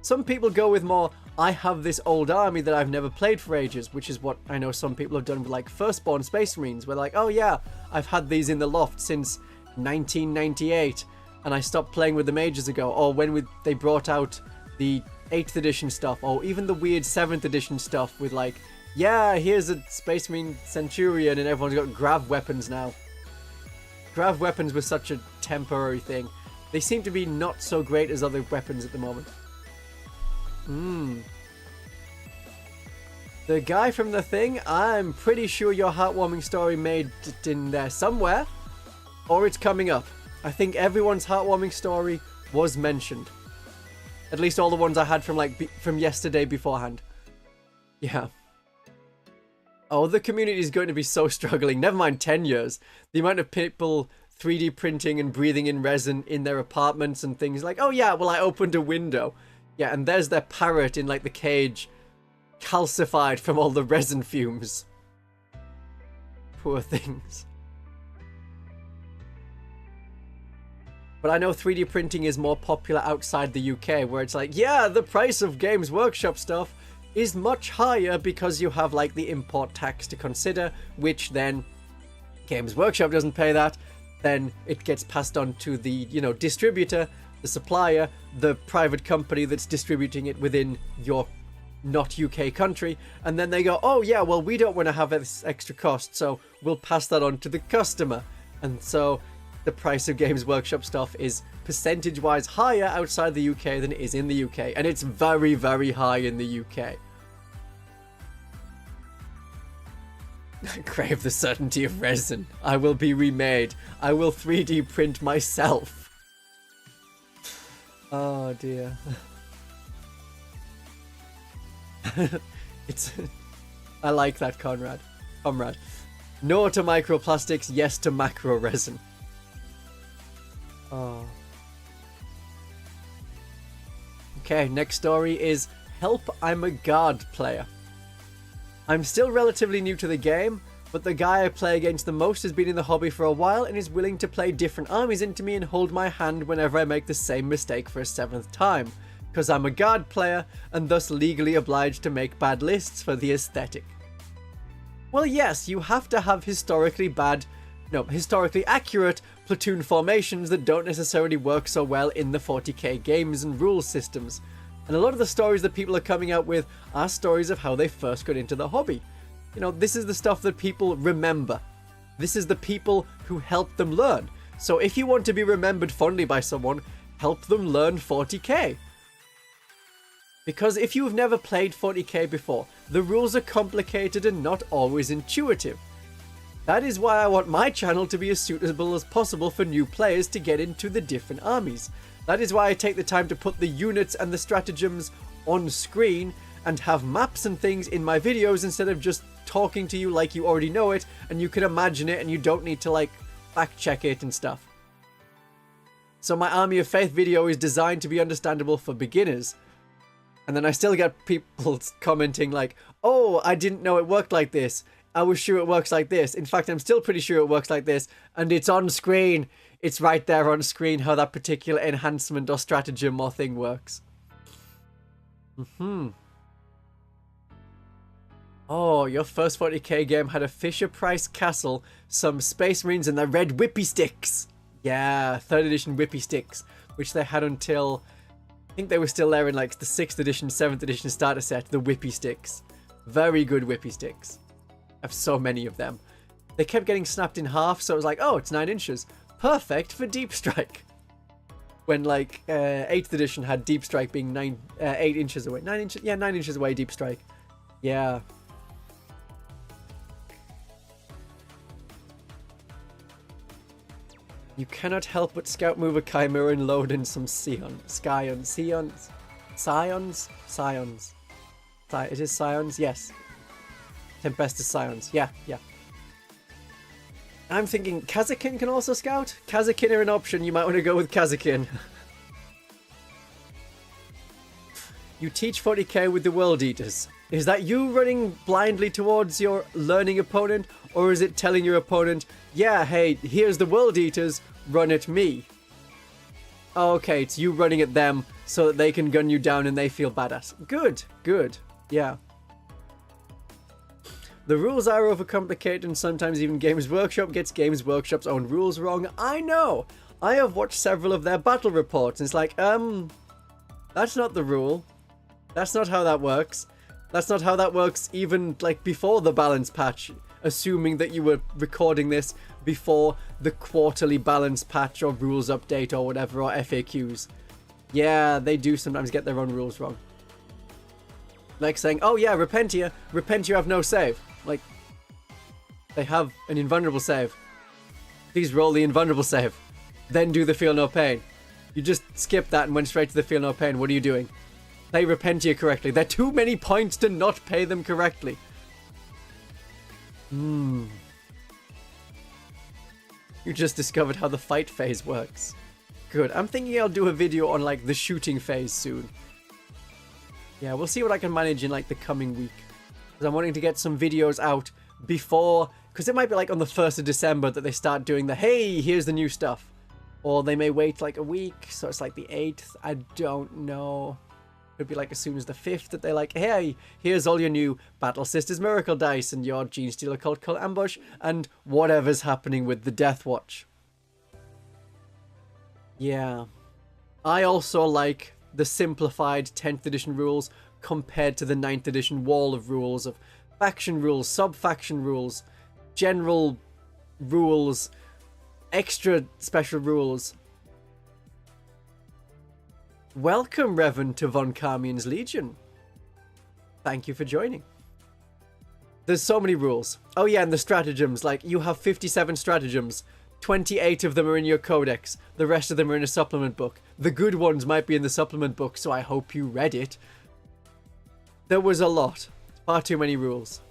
Some people go with more, I have this old army that I've never played for ages, which is what I know some people have done with like Firstborn Space Marines, where like, oh yeah, I've had these in the loft since 1998, and I stopped playing with them ages ago, or when they brought out the 8th edition stuff, or even the weird 7th edition stuff with like, yeah, here's a Space Marine Centurion, and everyone's got grav weapons now. Grav weapons were such a temporary thing. They seem to be not so great as other weapons at the moment. The guy from the thing, I'm pretty sure your heartwarming story made it in there somewhere, or it's coming up. I think everyone's heartwarming story was mentioned. At least all the ones I had from from yesterday beforehand. Yeah. Oh, the community is going to be so struggling. Never mind 10 years. The amount of people 3D printing and breathing in resin in their apartments and things like, oh yeah, well I opened a window. Yeah, and there's their parrot in like the cage, calcified from all the resin fumes. Poor things. But I know 3D printing is more popular outside the UK, where it's like, yeah, the price of Games Workshop stuff is much higher because you have like the import tax to consider, which then Games Workshop doesn't pay that. Then it gets passed on to the, you know, distributor, the supplier, the private company that's distributing it within your not UK country, and then they go, oh yeah, well we don't want to have this extra cost, so we'll pass that on to the customer. And so the price of Games Workshop stuff is percentage-wise higher outside the UK than it is in the UK, and it's very, very high in the UK. I crave the certainty of resin. I will be remade. I will 3D print myself. Oh dear. I like that, Comrade. No to microplastics, yes to macro resin. Oh. Okay, next story is Help, I'm a Guard player. I'm still relatively new to the game, but the guy I play against the most has been in the hobby for a while and is willing to play different armies into me and hold my hand whenever I make the same mistake for a 7th time, because I'm a Guard player and thus legally obliged to make bad lists for the aesthetic. Well yes, you have to have historically accurate platoon formations that don't necessarily work so well in the 40k games and rules systems. And a lot of the stories that people are coming out with are stories of how they first got into the hobby. You know, this is the stuff that people remember. This is the people who helped them learn. So if you want to be remembered fondly by someone, help them learn 40k. Because if you've never played 40k before, the rules are complicated and not always intuitive. That is why I want my channel to be as suitable as possible for new players to get into the different armies. That is why I take the time to put the units and the stratagems on screen and have maps and things in my videos instead of just talking to you like you already know it and you can imagine it and you don't need to like fact check it and stuff. So my Army of Faith video is designed to be understandable for beginners. And then I still get people commenting like, oh, I didn't know it worked like this. I was sure it works like this. In fact, I'm still pretty sure it works like this. And it's on screen. it's right there on screen how that particular enhancement or stratagem or thing works. Oh, your first 40k game had a Fisher-Price castle, some Space Marines, and the red whippy sticks. Yeah, 3rd edition whippy sticks, which they had until, I think they were still there in like the 6th edition, 7th edition starter set, the whippy sticks. Very good whippy sticks. I have so many of them. They kept getting snapped in half, so it was like, oh, it's 9 inches. Perfect for deep strike. When like 8th edition had deep strike being 8 inches away. 9 inches, yeah, 9 inches away deep strike. Yeah. You cannot help but scout move a chimera and load in some scions. It is scions? Yes. Tempestus scions. Yeah. I'm thinking Kazakin can also scout? Kazakin are an option. You might want to go with Kazakin. You teach 40k with the World Eaters. Is that you running blindly towards your learning opponent? Or is it telling your opponent, yeah, hey, here's the World Eaters, run at me? Oh, okay, it's you running at them so that they can gun you down and they feel badass. Good, yeah. The rules are overcomplicated and sometimes even Games Workshop gets Games Workshop's own rules wrong. I know! I have watched several of their battle reports and it's like, that's not the rule. That's not how that works. That's not how that works even like before the balance patch. Assuming that you were recording this before the quarterly balance patch or rules update or whatever, or FAQs. Yeah, they do sometimes get their own rules wrong. Like saying, oh yeah, repent you have no save. Like, they have an invulnerable save. Please roll the invulnerable save. Then do the feel no pain. You just skipped that and went straight to the feel no pain. What are you doing? Play Repentia correctly. There are too many points to not pay them correctly. You just discovered how the fight phase works. Good. I'm thinking I'll do a video on like the shooting phase soon. Yeah, we'll see what I can manage in like the coming week. Because I'm wanting to get some videos out before, because it might be like on the 1st of December that they start doing the, hey, here's the new stuff. Or they may wait like a week, so it's like the 8th. I don't know. It'd be like as soon as the 5th that they're like, hey, here's all your new Battle Sisters Miracle Dice and your Gene Stealer Cult Ambush and whatever's happening with the Death Watch. Yeah. I also like the simplified 10th edition rules compared to the 9th edition wall of rules of faction rules, sub-faction rules, general rules, extra special rules. Welcome, Revan, to Von Carmian's Legion. Thank you for joining. There's so many rules. Oh yeah, and the stratagems. Like, you have 57 stratagems. 28 of them are in your codex. The rest of them are in a supplement book. The good ones might be in the supplement book, so I hope you read it. There was a lot. Far too many rules.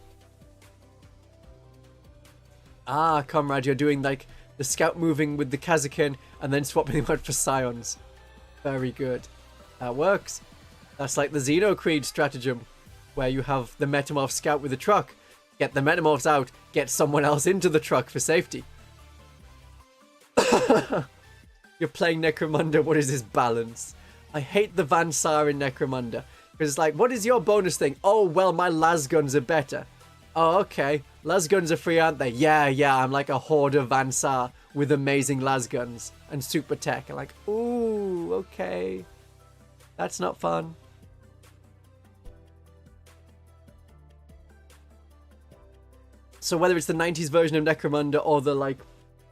Ah, comrade, you're doing, like, the scout moving with the Kazakin and then swapping them out for scions. Very good. That works. That's like the Xeno Creed stratagem, where you have the Metamorph scout with the truck, get the Metamorphs out, get someone else into the truck for safety. You're playing Necromunda, what is this balance? I hate the Vansar in Necromunda, because it's like, what is your bonus thing? Oh, well, my lasguns are better. Oh, okay. Lasguns are free, aren't they? Yeah, I'm like a horde of Vansar with amazing lasguns and super tech. I'm like, ooh, okay. That's not fun. So whether it's the 90s version of Necromunda or the like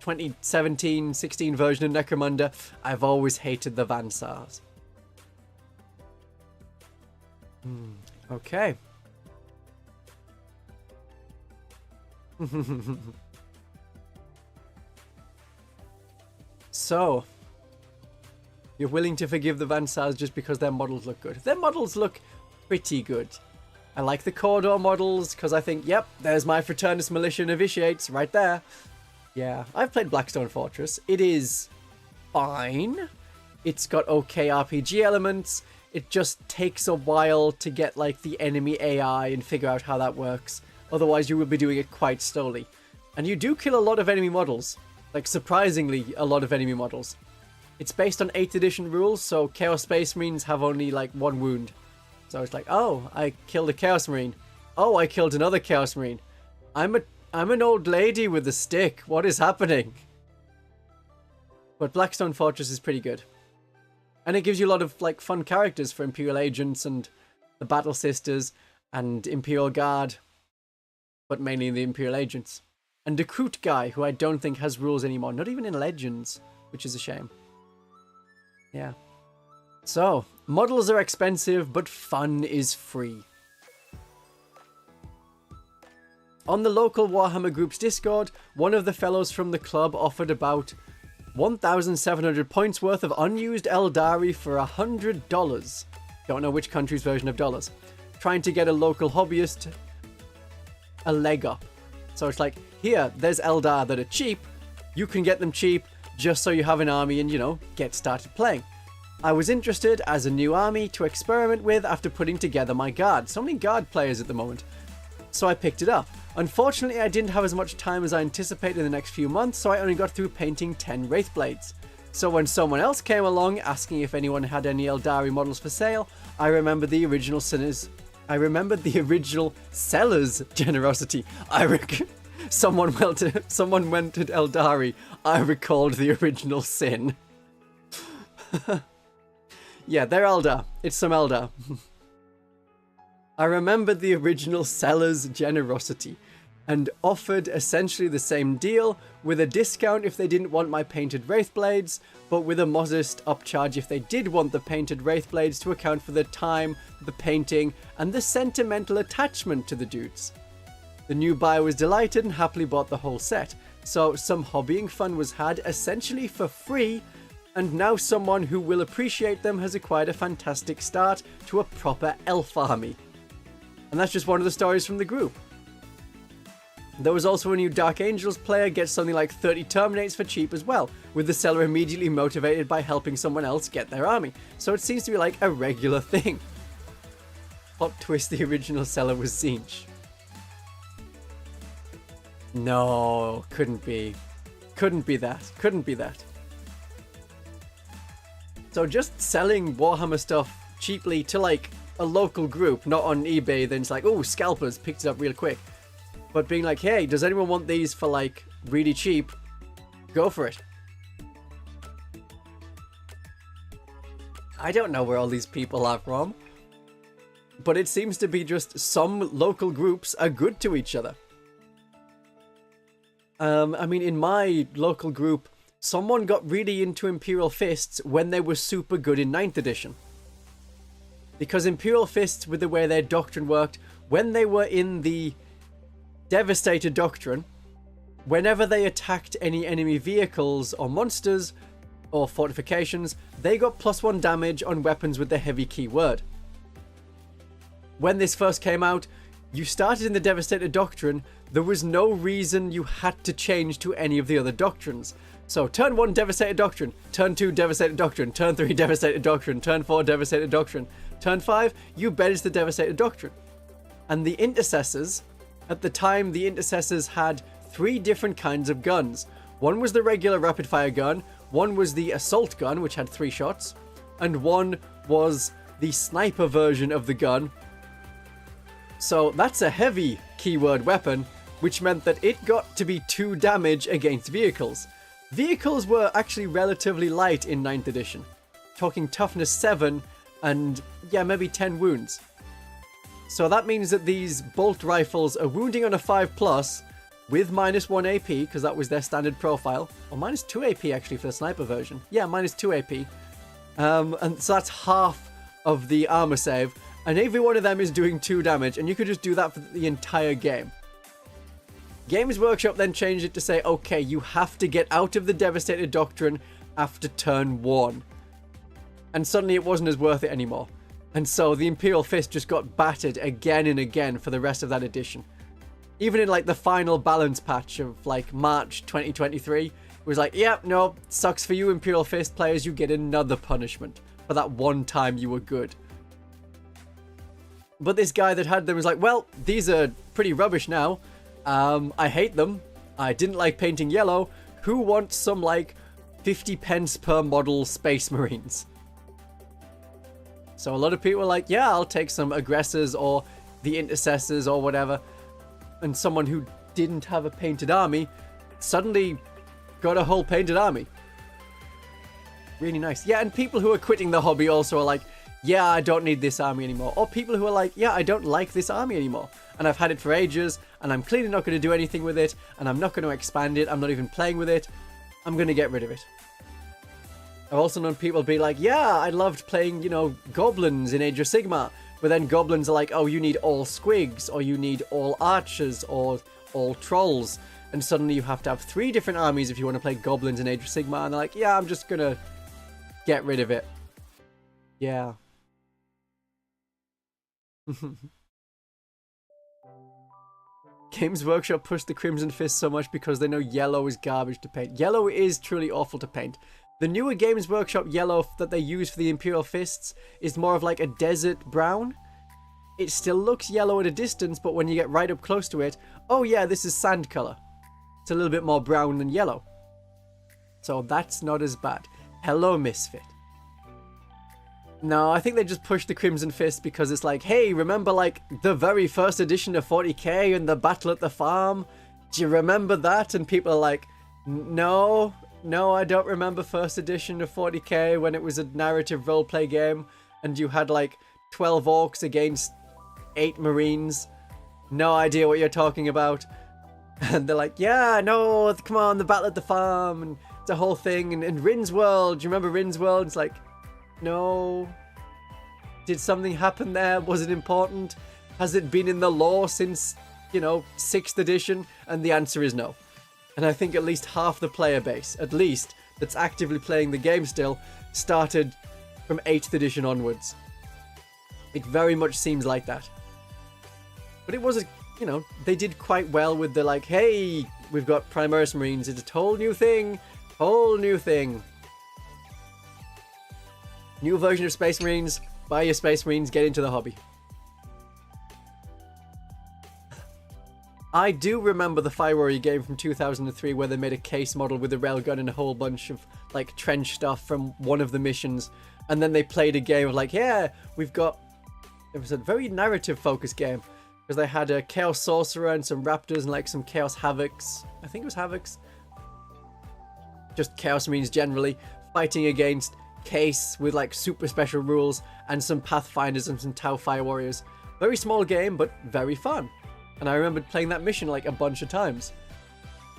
2017-16 version of Necromunda, I've always hated the Vansars. Okay. So, you're willing to forgive the Vansars just because their models look good. Their models look pretty good. I like the Cawdor models because I think, yep, there's my Fraternus Militia Novitiates right there. Yeah, I've played Blackstone Fortress. It is fine. It's got okay RPG elements. It just takes a while to get like the enemy AI and figure out how that works. Otherwise, you will be doing it quite slowly. And you do kill a lot of enemy models. Like, surprisingly, a lot of enemy models. It's based on 8th edition rules, so Chaos Space Marines have only, like, 1 wound. So it's like, oh, I killed a Chaos Marine. Oh, I killed another Chaos Marine. I'm an old lady with a stick. What is happening? But Blackstone Fortress is pretty good. And it gives you a lot of, like, fun characters for Imperial Agents and the Battle Sisters and Imperial Guard. But mainly the Imperial Agents. And Decrute Guy, who I don't think has rules anymore. Not even in Legends, which is a shame. Yeah. So, models are expensive, but fun is free. On the local Warhammer group's Discord, one of the fellows from the club offered about 1,700 points worth of unused Eldari for $100. Don't know which country's version of dollars. Trying to get a local hobbyist a leg up. So it's like, here, there's Eldar that are cheap. You can get them cheap just so you have an army and, you know, get started playing. I was interested as a new army to experiment with after putting together my guard. So many guard players at the moment. So I picked it up. Unfortunately, I didn't have as much time as I anticipated in the next few months, so I only got through painting 10 Wraithblades. So when someone else came along asking if anyone had any Eldari models for sale, I remembered the original seller's generosity. Someone went to Eldari. I recalled the original sin. Yeah, they're Eldar. It's some Eldar. I remembered the original seller's generosity and offered essentially the same deal with a discount if they didn't want my painted Wraithblades, but with a modest upcharge if they did want the painted Wraithblades to account for the time, the painting, and the sentimental attachment to the dudes. The new buyer was delighted and happily bought the whole set, so some hobbying fun was had essentially for free, and now someone who will appreciate them has acquired a fantastic start to a proper elf army. And that's just one of the stories from the group. There was also a new Dark Angels player gets something like 30 Terminates for cheap as well, with the seller immediately motivated by helping someone else get their army. So it seems to be like a regular thing. Plot twist, the original seller was Zinch. No, couldn't be. Couldn't be that. Couldn't be that. So just selling Warhammer stuff cheaply to like a local group, not on eBay, then it's like, oh, scalpers, picked it up real quick. But being like, hey, does anyone want these for like really cheap? Go for it. I don't know where all these people are from, but it seems to be just some local groups are good to each other. I mean, in my local group, someone got really into Imperial Fists when they were super good in 9th edition. Because Imperial Fists, with the way their doctrine worked, when they were in the Devastator doctrine, whenever they attacked any enemy vehicles or monsters or fortifications, they got +1 damage on weapons with the heavy keyword. When this first came out, you started in the Devastator doctrine, there was no reason you had to change to any of the other doctrines. So turn 1 Devastator doctrine, turn 2 Devastator doctrine, turn 3 Devastator doctrine, turn 4 Devastator doctrine, turn 5 you bed is the Devastator doctrine. And the intercessors, at the time the intercessors had 3 different kinds of guns. One was the regular rapid fire gun, one was the assault gun which had 3 shots, and one was the sniper version of the gun. So that's a heavy keyword weapon, which meant that it got to be 2 damage against vehicles. Vehicles were actually relatively light in 9th edition. Talking toughness 7 and, yeah, maybe 10 wounds. So that means that these bolt rifles are wounding on a 5+, with -1 AP, because that was their standard profile. Or -2 AP actually for the sniper version. Yeah, -2 AP. And so that's half of the armor save. And every one of them is doing 2 damage, and you could just do that for the entire game. Games Workshop then changed it to say, okay, you have to get out of the Devastator Doctrine after turn 1. And suddenly it wasn't as worth it anymore. And so the Imperial Fist just got battered again and again for the rest of that edition. Even in like the final balance patch of like March 2023, it was like, yep, no, sucks for you Imperial Fist players, you get another punishment for that one time you were good. But this guy that had them was like, well, these are pretty rubbish now. I hate them. I didn't like painting yellow. who wants some like 50 pence per model Space Marines? So a lot of people are like, yeah, I'll take some aggressors or the intercessors or whatever. And someone who didn't have a painted army suddenly got a whole painted army. Really nice. Yeah, and people who are quitting the hobby also are like, yeah, I don't need this army anymore. Or people who are like, yeah, I don't like this army anymore. And I've had it for ages, and I'm clearly not going to do anything with it, and I'm not going to expand it, I'm not even playing with it. I'm going to get rid of it. I've also known people be like, yeah, I loved playing, you know, goblins in Age of Sigmar. But then goblins are like, oh, you need all squigs, or you need all archers, or all trolls. And suddenly you have to have 3 different armies if you want to play goblins in Age of Sigmar. And they're like, yeah, I'm just going to get rid of it. Yeah. Games Workshop pushed the Crimson Fist so much because they know yellow is garbage to paint. Yellow is truly awful to paint. The newer Games Workshop yellow that they use for the Imperial Fists is more of like a desert brown. It still looks yellow at a distance, but when you get right up close to it, oh yeah, this is sand color. It's a little bit more brown than yellow. So that's not as bad. Hello, Misfit. No, I think they just pushed the Crimson Fist because it's like, hey, remember like the very first edition of 40k and the battle at the farm? Do you remember that? And people are like, no, I don't remember first edition of 40k when it was a narrative roleplay game and you had like 12 orcs against 8 marines. No idea what you're talking about. And they're like, yeah, no, come on, the battle at the farm and it's a whole thing. And Rin's World, do you remember Rin's World? It's like, no. Did something happen there? Was it important? Has it been in the lore since, you know, 6th edition? And the answer is no. And I think at least half the player base, at least, that's actively playing the game still, started from 8th edition onwards. It very much seems like that. But it was a, you know, they did quite well with the like, hey, we've got Primaris Marines, it's a whole new thing. Whole new thing. New version of Space Marines. Buy your Space Marines, get into the hobby. I do remember the Fire Warrior game from 2003 where they made a case model with a railgun and a whole bunch of like trench stuff from one of the missions. And then they played a game of like, yeah, we've got... It was a very narrative focused game. Because they had a Chaos Sorcerer and some Raptors and like some Chaos Havocs. I think it was Havocs. Just Chaos Marines generally. Fighting against Case with like super special rules. And some Pathfinders and some Tau Fire Warriors. Very small game, but very fun. And I remember playing that mission like a bunch of times.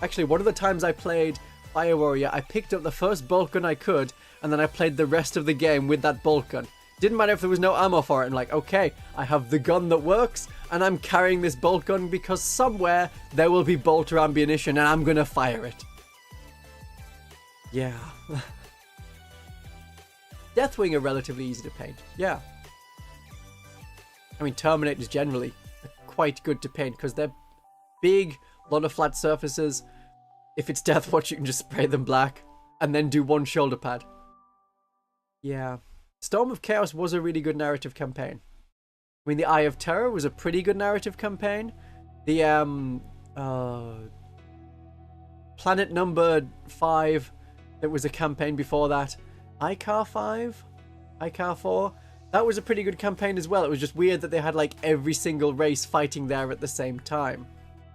Actually, one of the times I played Fire Warrior, I picked up the first bolt gun I could, and then I played the rest of the game with that bolt gun. Didn't matter if there was no ammo for it. I'm like, okay, I have the gun that works, and I'm carrying this bolt gun because somewhere there will be bolt or ammunition, and I'm gonna fire it. Yeah. Deathwing are relatively easy to paint. Yeah. I mean, Terminators generally quite good to paint because they're big, a lot of flat surfaces. If it's Deathwatch, you can just spray them black and then do one shoulder pad. Yeah. Storm of Chaos was a really good narrative campaign. I mean, the Eye of Terror was a pretty good narrative campaign. The Planet Number 5, that was a campaign before that. Icar 5? Icar 4? That was a pretty good campaign as well. It was just weird that they had like every single race fighting there at the same time.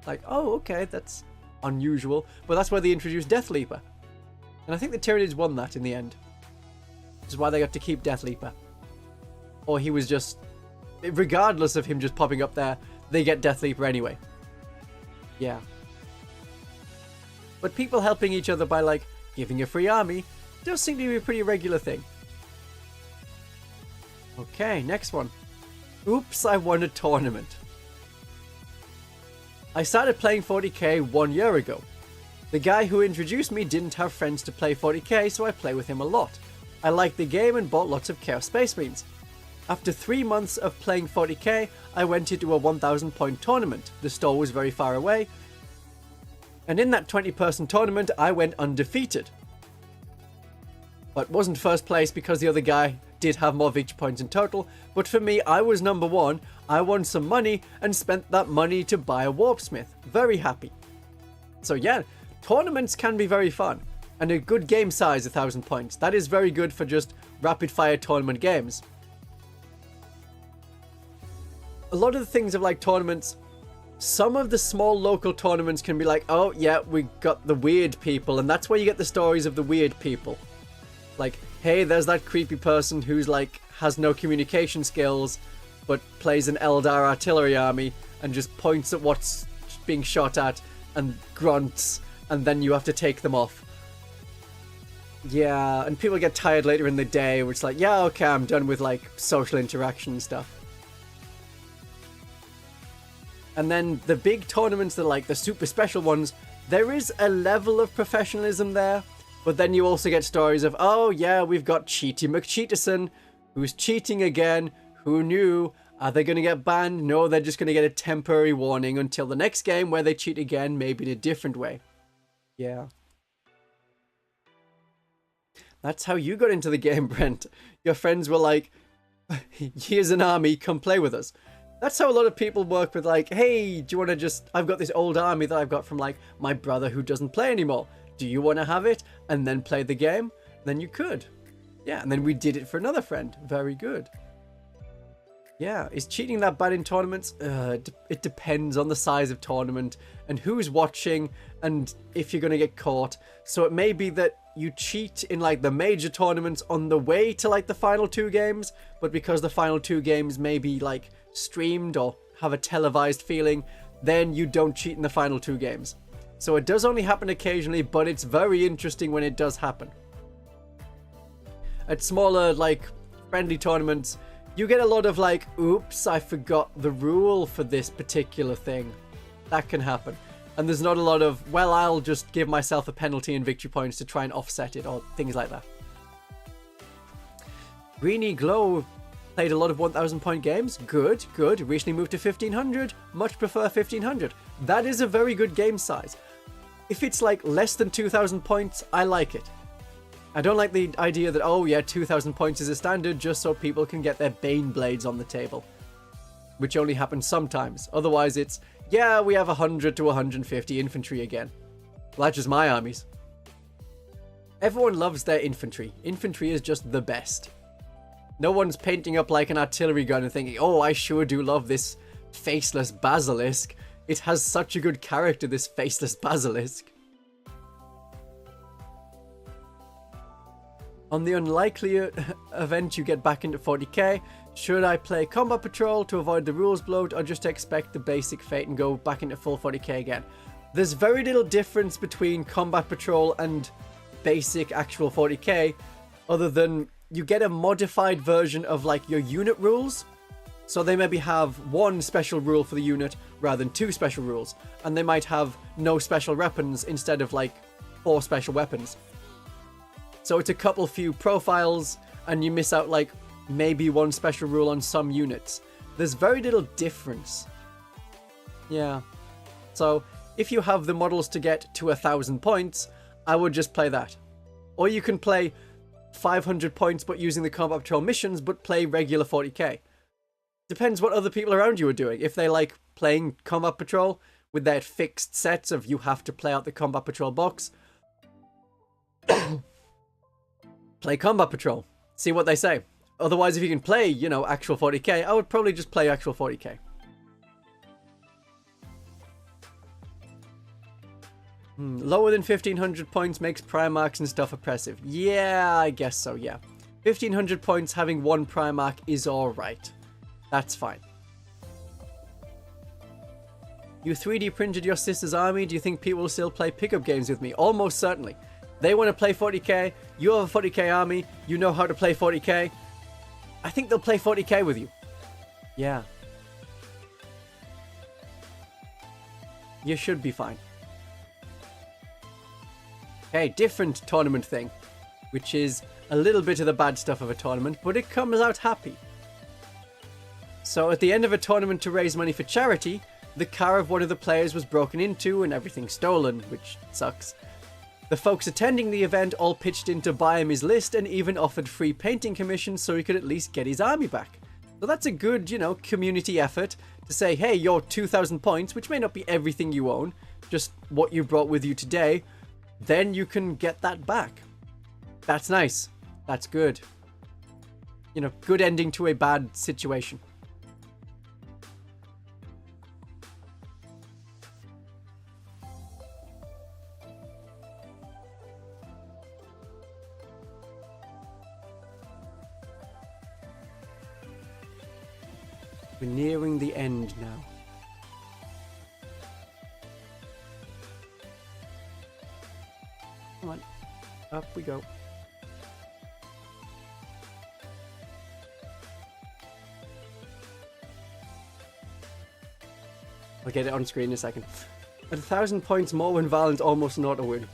Like, oh, okay, that's unusual. But that's why they introduced Death Leaper. And I think the Tyranids won that in the end. Which is why they got to keep Death Leaper. Or he was just... Regardless of him just popping up there, they get Death Leaper anyway. Yeah. But people helping each other by like giving a free army does seem to be a pretty regular thing. Okay, next one. Oops, I won a tournament. I started playing 40k 1 year ago. The guy who introduced me didn't have friends to play 40k, so I play with him a lot. I liked the game and bought lots of Chaos Space Marines. After 3 months of playing 40k, I went into a 1000 point tournament. The store was very far away. And in that 20-person tournament, I went undefeated. But wasn't first place because the other guy did have more victory points in total, but for me, I was number 1, I won some money, and spent that money to buy a Warpsmith. Very happy. So yeah, tournaments can be very fun. And a good game size, 1,000 points. That is very good for just rapid-fire tournament games. A lot of the things of like tournaments, some of the small local tournaments can be like, oh yeah, we got the weird people, and that's where you get the stories of the weird people. Like, hey, there's that creepy person who's like, has no communication skills, but plays an Eldar artillery army, and just points at what's being shot at, and grunts, and then you have to take them off. Yeah, and people get tired later in the day, where it's like, yeah, okay, I'm done with like social interaction and stuff. And then the big tournaments, that like the super special ones, there is a level of professionalism there, but then you also get stories of, oh yeah, we've got Cheaty McCheaterson, who's cheating again, who knew? Are they going to get banned? No, they're just going to get a temporary warning until the next game where they cheat again, maybe in a different way. Yeah. That's how you got into the game, Brent. Your friends were like, here's an army, come play with us. That's how a lot of people work with like, hey, do you want to just, I've got this old army that I've got from like my brother who doesn't play anymore. Do you want to have it? And then play the game? Then you could. Yeah, and then we did it for another friend. Very good. Yeah, is cheating that bad in tournaments? It depends on the size of tournament and who's watching and if you're going to get caught. So it may be that you cheat in like the major tournaments on the way to like the final 2 games, but because the final 2 games may be like streamed or have a televised feeling, then you don't cheat in the final 2 games. So it does only happen occasionally, but it's very interesting when it does happen. At smaller like friendly tournaments, you get a lot of like, oops, I forgot the rule for this particular thing. That can happen. And there's not a lot of, well, I'll just give myself a penalty and victory points to try and offset it, or things like that. Greeny Glow played a lot of 1,000 point games. Good, good. Recently moved to 1,500. Much prefer 1,500. That is a very good game size. If it's like less than 2,000 points, I like it. I don't like the idea that, oh yeah, 2,000 points is a standard just so people can get their Bane Blades on the table. Which only happens sometimes. Otherwise it's, yeah, we have 100 to 150 infantry again. Well, that's just my armies. Everyone loves their infantry. Infantry is just the best. No one's painting up like an artillery gun and thinking, oh, I sure do love this faceless basilisk. It has such a good character, this faceless basilisk. On the unlikely event you get back into 40k, should I play Combat Patrol to avoid the rules bloat, or just expect the basic fate and go back into full 40k again? There's very little difference between Combat Patrol and basic actual 40k, other than you get a modified version of like your unit rules. So they maybe have 1 special rule for the unit rather than 2 special rules, and they might have no special weapons instead of like 4 special weapons. So it's a couple few profiles, and you miss out like maybe 1 special rule on some units. There's very little difference. Yeah. So if you have the models to get to 1,000 points, I would just play that. Or you can play 500 points but using the Combat Patrol missions, but play regular 40k. Depends what other people around you are doing. If they like playing Combat Patrol with their fixed sets of you have to play out the Combat Patrol box, play Combat Patrol. See what they say. Otherwise, if you can play, you know, actual 40k, I would probably just play actual 40k. Lower than 1,500 points makes Primarchs and stuff oppressive. Yeah, I guess so, yeah. 1,500 points having 1 Primarch is alright. That's fine. You 3D printed your sister's army. Do you think people will still play pickup games with me? Almost certainly. They want to play 40k. You have a 40k army. You know how to play 40k. I think they'll play 40k with you. Yeah. You should be fine. Okay, different tournament thing, which is a little bit of the bad stuff of a tournament, but it comes out happy. So at the end of a tournament to raise money for charity, the car of one of the players was broken into and everything stolen, which sucks. The folks attending the event all pitched in to buy him his list and even offered free painting commissions so he could at least get his army back. So that's a good, you know, community effort to say, hey, your 2,000 points, which may not be everything you own, just what you brought with you today, then you can get that back. That's nice. That's good. You know, good ending to a bad situation. We're nearing the end now. Come on. Up we go. I'll get it on screen in a second. At 1,000 points, Morwen Val is almost an auto-win.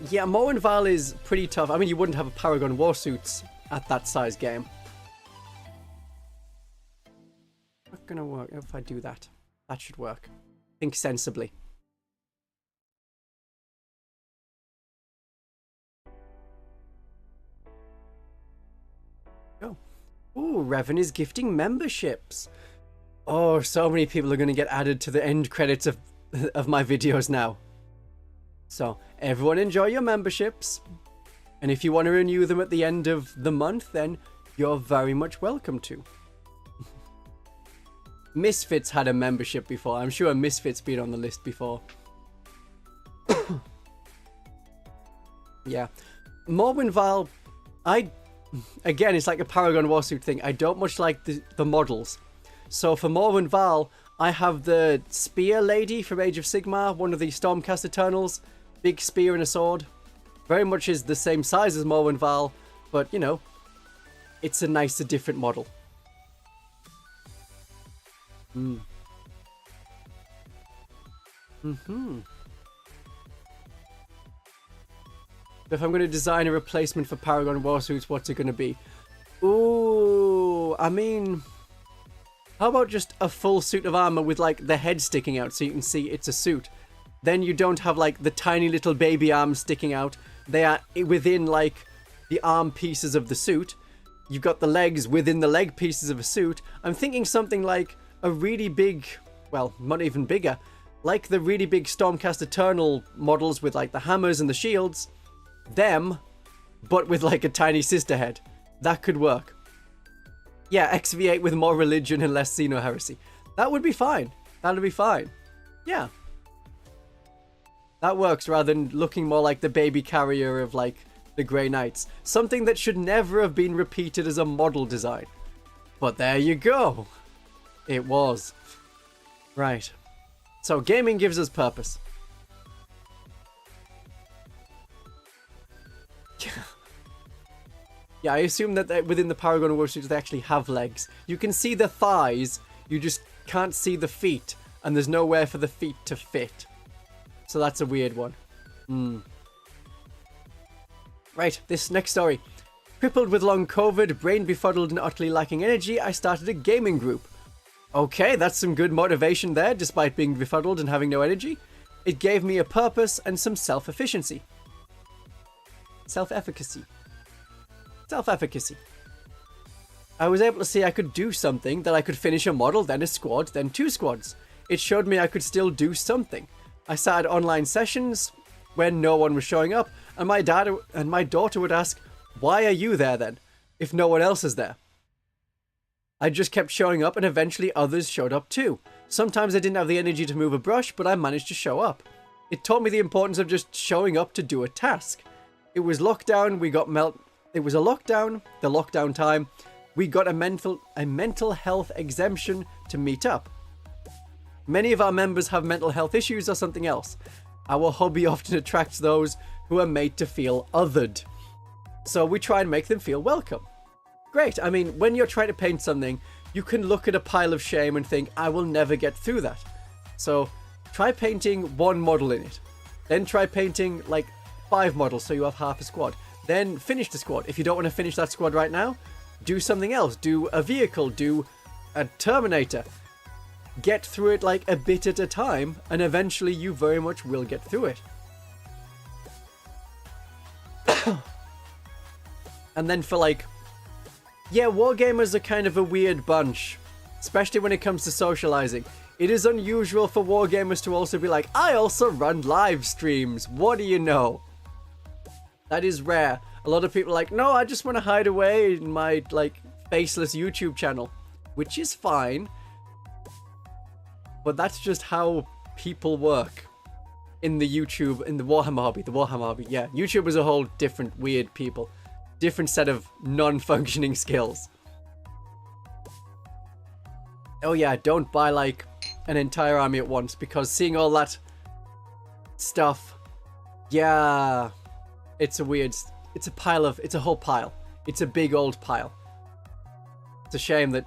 Yeah, Morwen Val is pretty tough. I mean, you wouldn't have a Paragon Warsuits at that size game. Not gonna work if I do that. That should work. Think sensibly. Oh. Ooh, Revan is gifting memberships. Oh, so many people are going to get added to the end credits of my videos now. So, everyone enjoy your memberships. And if you want to renew them at the end of the month, then you're very much welcome to. Misfits had a membership before. I'm sure Misfits been on the list before. Yeah. Morwen Val, again, it's like a Paragon Warsuit thing. I don't much like the models. So for Morwen Val, I have the Spear Lady from Age of Sigmar, one of the Stormcast Eternals. Big spear and a sword. Very much is the same size as Morwen Val, but, you know, it's a nicer, different model. So if I'm going to design a replacement for Paragon Warsuits, what's it going to be? Ooh, I mean, how about just a full suit of armor with, like, the head sticking out so you can see it's a suit? Then you don't have, like, the tiny little baby arms sticking out. They are within, like, the arm pieces of the suit. You've got the legs within the leg pieces of a suit. I'm thinking something like a really big, well, not even bigger, like the really big Stormcast Eternal models with, like, the hammers and the shields. Them, but with, like, a tiny sister head. That could work. Yeah, XV8 with more religion and less Xeno heresy. That would be fine. That would be fine. Yeah. That works rather than looking more like the baby carrier of, like, the Grey Knights. Something that should never have been repeated as a model design. But there you go. It was. Right. So gaming gives us purpose. Yeah, I assume that within the Paragon Warsuits they actually have legs. You can see the thighs, you just can't see the feet, and there's nowhere for the feet to fit. So that's a weird one. Right, this next story. Crippled with long COVID, brain befuddled and utterly lacking energy, I started a gaming group. Okay, that's some good motivation there, despite being befuddled and having no energy. It gave me a purpose and some self-efficiency. Self-efficacy. Self-efficacy. I was able to see I could do something, that I could finish a model, then a squad, then 2 squads. It showed me I could still do something. I started online sessions when no one was showing up, and my daughter would ask, "Why are you there then, if no one else is there?" I just kept showing up, and eventually others showed up too. Sometimes I didn't have the energy to move a brush, but I managed to show up. It taught me the importance of just showing up to do a task. It was lockdown, It was a lockdown, the lockdown time. We got a mental health exemption to meet up. Many of our members have mental health issues or something else. Our hobby often attracts those who are made to feel othered. So we try and make them feel welcome. Great. I mean, when you're trying to paint something, you can look at a pile of shame and think, I will never get through that. So try painting 1 model in it. Then try painting like 5 models so you have half a squad. Then finish the squad. If you don't want to finish that squad right now, do something else. Do a vehicle, do a Terminator. Get through it like a bit at a time, and eventually you very much will get through it. And then for like, yeah, wargamers are kind of a weird bunch, especially when it comes to socializing. It is unusual for wargamers to also be like, I also run live streams. What do you know? That is rare. A lot of people are like, no, I just want to hide away in my, like, faceless YouTube channel. Which is fine. But that's just how people work in the YouTube, in the Warhammer hobby. The Warhammer hobby, yeah. YouTube is a whole different weird people. Different set of non-functioning skills. Oh yeah, don't buy, like, an entire army at once, because seeing all that stuff, yeah, it's a weird, it's a whole pile. It's a big old pile. It's a shame that,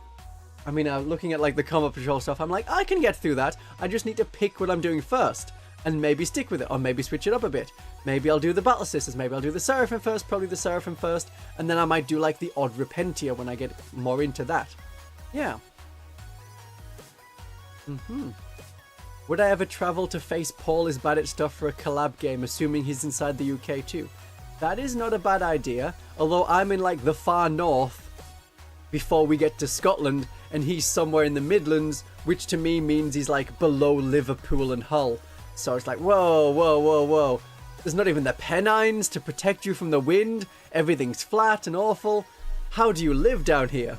I mean, looking at like the combat patrol stuff, I'm like, I can get through that. I just need to pick what I'm doing first and maybe stick with it, or maybe switch it up a bit. Maybe I'll do the Battle Sisters, maybe I'll do the Seraphim first, probably the Seraphim first, and then I might do like the odd Repentia when I get more into that. Yeah. Would I ever travel to face Paul is bad at stuff for a collab game, assuming he's inside the UK too? That is not a bad idea, although I'm in like the far north before we get to Scotland, and he's somewhere in the Midlands, which to me means he's like below Liverpool and Hull. So it's like, whoa, whoa, whoa, whoa. There's not even the Pennines to protect you from the wind. Everything's flat and awful. How do you live down here?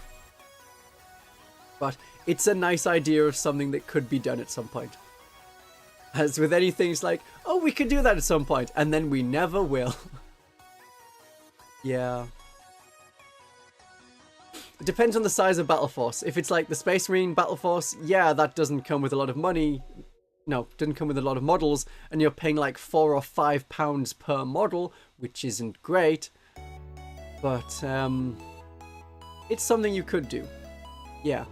But it's a nice idea of something that could be done at some point. As with anything, it's like, oh, we could do that at some point, and then we never will. Yeah. It depends on the size of Battle Force. If it's like the Space Marine Battle Force, yeah, that doesn't come with a lot of money. No, doesn't come with a lot of models, and you're paying like £4 or £5 per model, which isn't great. But it's something you could do. Yeah.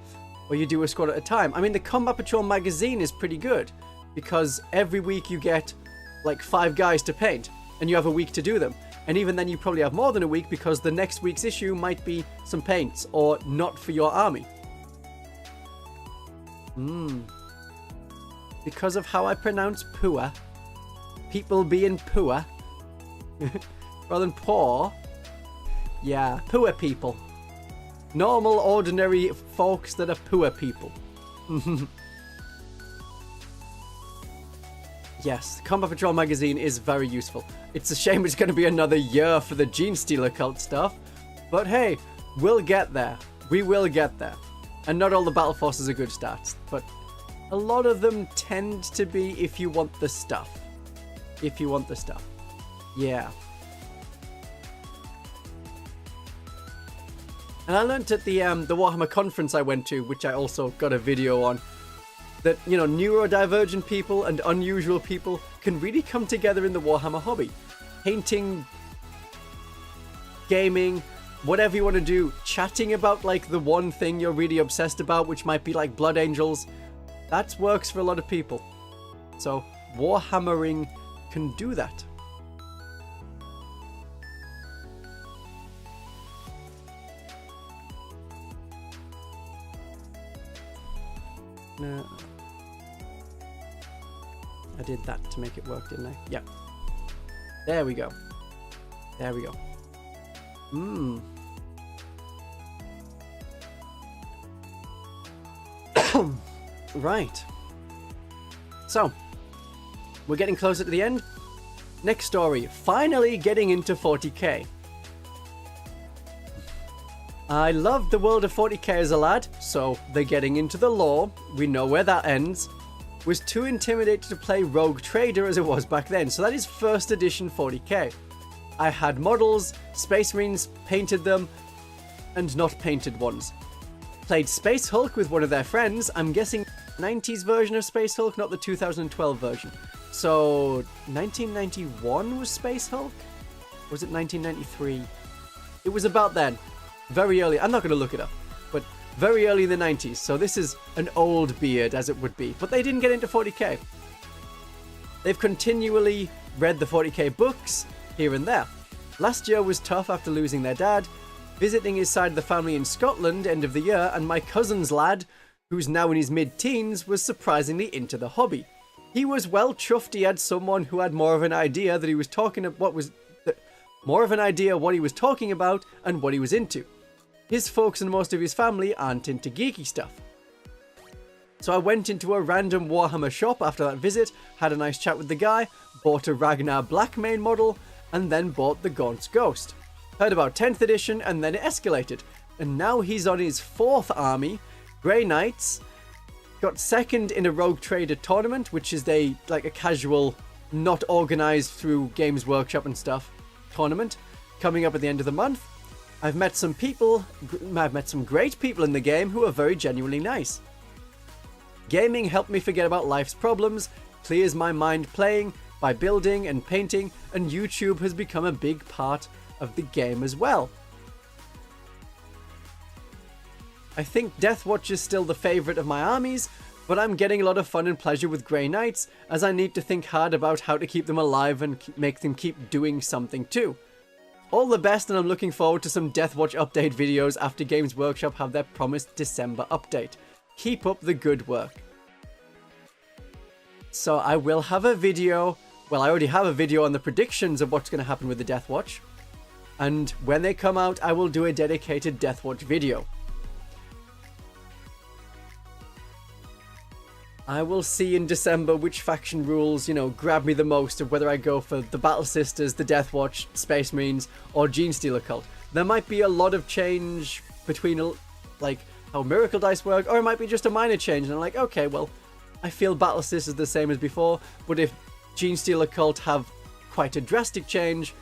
Or you do a squad at a time. I mean, the Combat Patrol magazine is pretty good, because every week you get like 5 guys to paint, and you have a week to do them. And even then you probably have more than a week, because the next week's issue might be some paints, or not for your army. Because of how I pronounce poor, people being poor, rather than poor, yeah, poor people. Normal, ordinary folks that are poor people. Yes, Combat Patrol magazine is very useful. It's a shame it's going to be another year for the Gene Stealer cult stuff. But hey, we'll get there. We will get there. And not all the battle forces are good stats, but a lot of them tend to be if you want the stuff. If you want the stuff. Yeah. And I learned at the Warhammer conference I went to, which I also got a video on, that, you know, neurodivergent people and unusual people can really come together in the Warhammer hobby. Painting, gaming, whatever you want to do, chatting about like the one thing you're really obsessed about, which might be like Blood Angels, that works for a lot of people. So Warhammering can do that. I did that to make it work, didn't I? Yeah. There we go. There we go. Right. So, we're getting closer to the end. Next story. Finally getting into 40k. I loved the world of 40k as a lad, so they're getting into the lore. We know where that ends. Was too intimidated to play Rogue Trader as it was back then, so that is first edition 40k. I had models, Space Marines, painted them, and not painted ones. Played Space Hulk with one of their friends, I'm guessing 90s version of Space Hulk, not the 2012 version. So, 1991 was Space Hulk? Or was it 1993? It was about then. Very early. I'm not going to look it up, but very early in the 90s. So this is an old beard, as it would be. But they didn't get into 40k. They've continually read the 40k books here and there. Last year was tough after losing their dad, visiting his side of the family in Scotland end of the year, and my cousin's lad, who's now in his mid-teens, was surprisingly into the hobby. He was well chuffed he had someone who had more of an idea that he was talking about more of an idea what he was talking about and what he was into. His folks and most of his family aren't into geeky stuff. So I went into a random Warhammer shop after that visit, had a nice chat with the guy, bought a Ragnar Black main model, and then bought the Gaunt's Ghost. Heard about 10th edition, and then it escalated. And now he's on his 4th army, Grey Knights, got 2nd in a Rogue Trader tournament, which is a casual, not organized through Games Workshop and stuff, tournament, coming up at the end of the month. I've met some great people in the game who are very genuinely nice. Gaming helped me forget about life's problems, clears my mind playing, by building and painting, and YouTube has become a big part of the game as well. I think Deathwatch is still the favourite of my armies, but I'm getting a lot of fun and pleasure with Grey Knights, as I need to think hard about how to keep them alive and make them keep doing something too. All the best, and I'm looking forward to some Deathwatch update videos after Games Workshop have their promised December update. Keep up the good work. So I will have a video, well, I already have a video on the predictions of what's going to happen with the Deathwatch, and when they come out I will do a dedicated Deathwatch video. I will see in December which faction rules, grab me the most, of whether I go for the Battle Sisters, the Deathwatch, Space Marines, or Genestealer Cult. There might be a lot of change between, how Miracle Dice work, or it might be just a minor change, and I'm like, okay, well, I feel Battle Sisters the same as before, but if Genestealer Cult have quite a drastic change,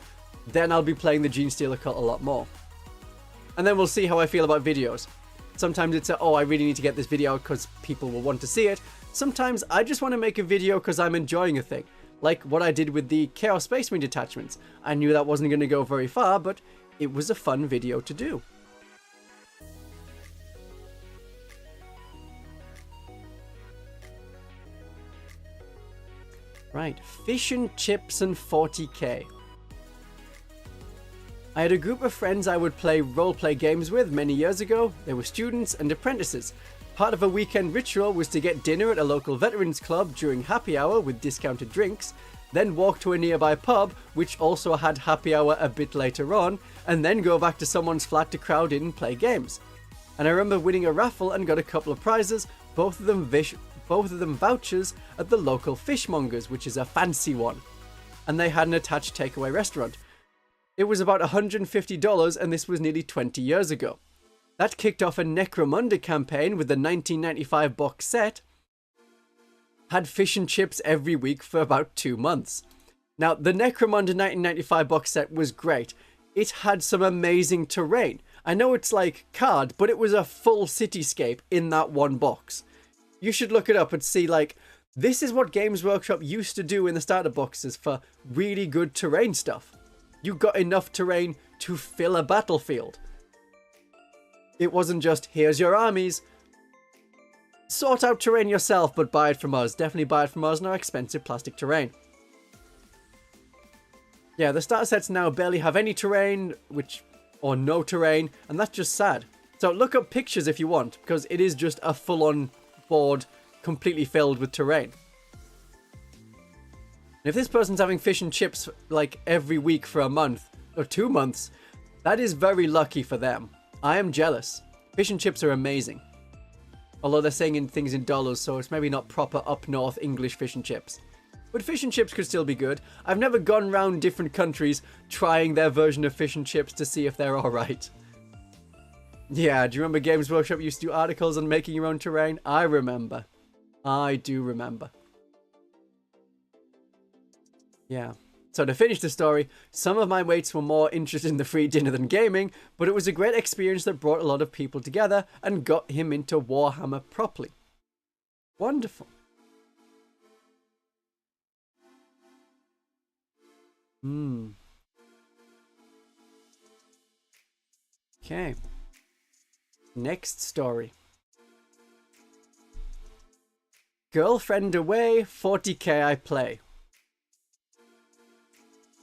then I'll be playing the Genestealer Cult a lot more. And then we'll see how I feel about videos. Sometimes it's I really need to get this video out because people will want to see it. Sometimes I just want to make a video because I'm enjoying a thing. Like what I did with the Chaos Space Marine detachments. I knew that wasn't going to go very far, but it was a fun video to do. Right, fish and chips and 40k. I had a group of friends I would play roleplay games with many years ago. They were students and apprentices. Part of a weekend ritual was to get dinner at a local veterans club during happy hour with discounted drinks, then walk to a nearby pub, which also had happy hour a bit later on, and then go back to someone's flat to crowd in and play games. And I remember winning a raffle and got a couple of prizes, both of them vouchers at the local fishmongers, which is a fancy one. And they had an attached takeaway restaurant. It was about $150, and this was nearly 20 years ago. That kicked off a Necromunda campaign with the 1995 box set. Had fish and chips every week for about 2 months. Now, the Necromunda 1995 box set was great. It had some amazing terrain. I know it's like card, but it was a full cityscape in that one box. You should look it up and see, this is what Games Workshop used to do in the starter boxes for really good terrain stuff. You got enough terrain to fill a battlefield. It wasn't just, here's your armies. Sort out terrain yourself, but buy it from us. Definitely buy it from us in our expensive plastic terrain. Yeah, the starter sets now barely have any terrain, or no terrain, and that's just sad. So look up pictures if you want, because it is just a full-on board completely filled with terrain. And if this person's having fish and chips every week for a month or 2 months, that is very lucky for them. I am jealous. Fish and chips are amazing. Although they're saying things in dollars, so it's maybe not proper up north English fish and chips. But fish and chips could still be good. I've never gone around different countries trying their version of fish and chips to see if they're alright. Yeah, do you remember Games Workshop used to do articles on making your own terrain? I remember. I do remember. Yeah. So to finish the story, some of my mates were more interested in the free dinner than gaming, but it was a great experience that brought a lot of people together and got him into Warhammer properly. Wonderful. Okay. Next story. Girlfriend away, 40k I play.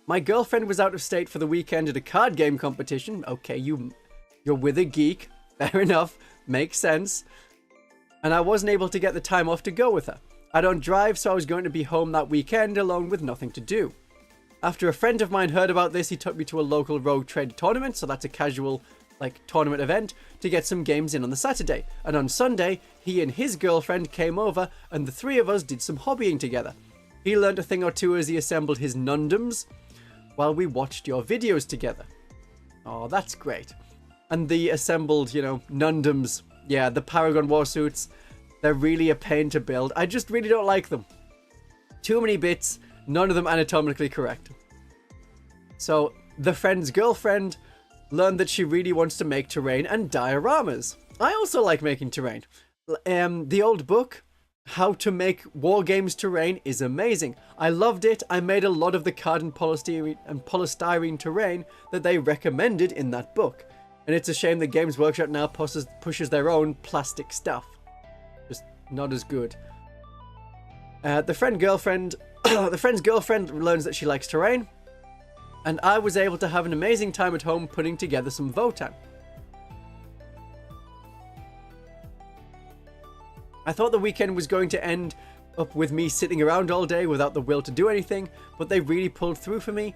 My girlfriend was out of state for the weekend at a card game competition. Okay, you're with a geek. Fair enough. Makes sense. And I wasn't able to get the time off to go with her. I don't drive, so I was going to be home that weekend alone with nothing to do. After a friend of mine heard about this, he took me to a local Rogue Trade tournament, so that's a casual like tournament event to get some games in on the Saturday. And on Sunday, he and his girlfriend came over and the three of us did some hobbying together. He learned a thing or two as he assembled his nundums while we watched your videos together. Oh, that's great. And the assembled, you know, nundums, yeah, the Paragon Warsuits, they're really a pain to build. I just really don't like them. Too many bits, none of them anatomically correct. So, the friend's girlfriend learned that she really wants to make terrain and dioramas. I also like making terrain. The old book, How to Make Wargames Terrain, is amazing. I loved it. I made a lot of the card and polystyrene terrain that they recommended in that book. And it's a shame that Games Workshop now pushes their own plastic stuff. Just not as good. The friend's girlfriend learns that she likes terrain. And I was able to have an amazing time at home putting together some Votan. I thought the weekend was going to end up with me sitting around all day without the will to do anything, but they really pulled through for me.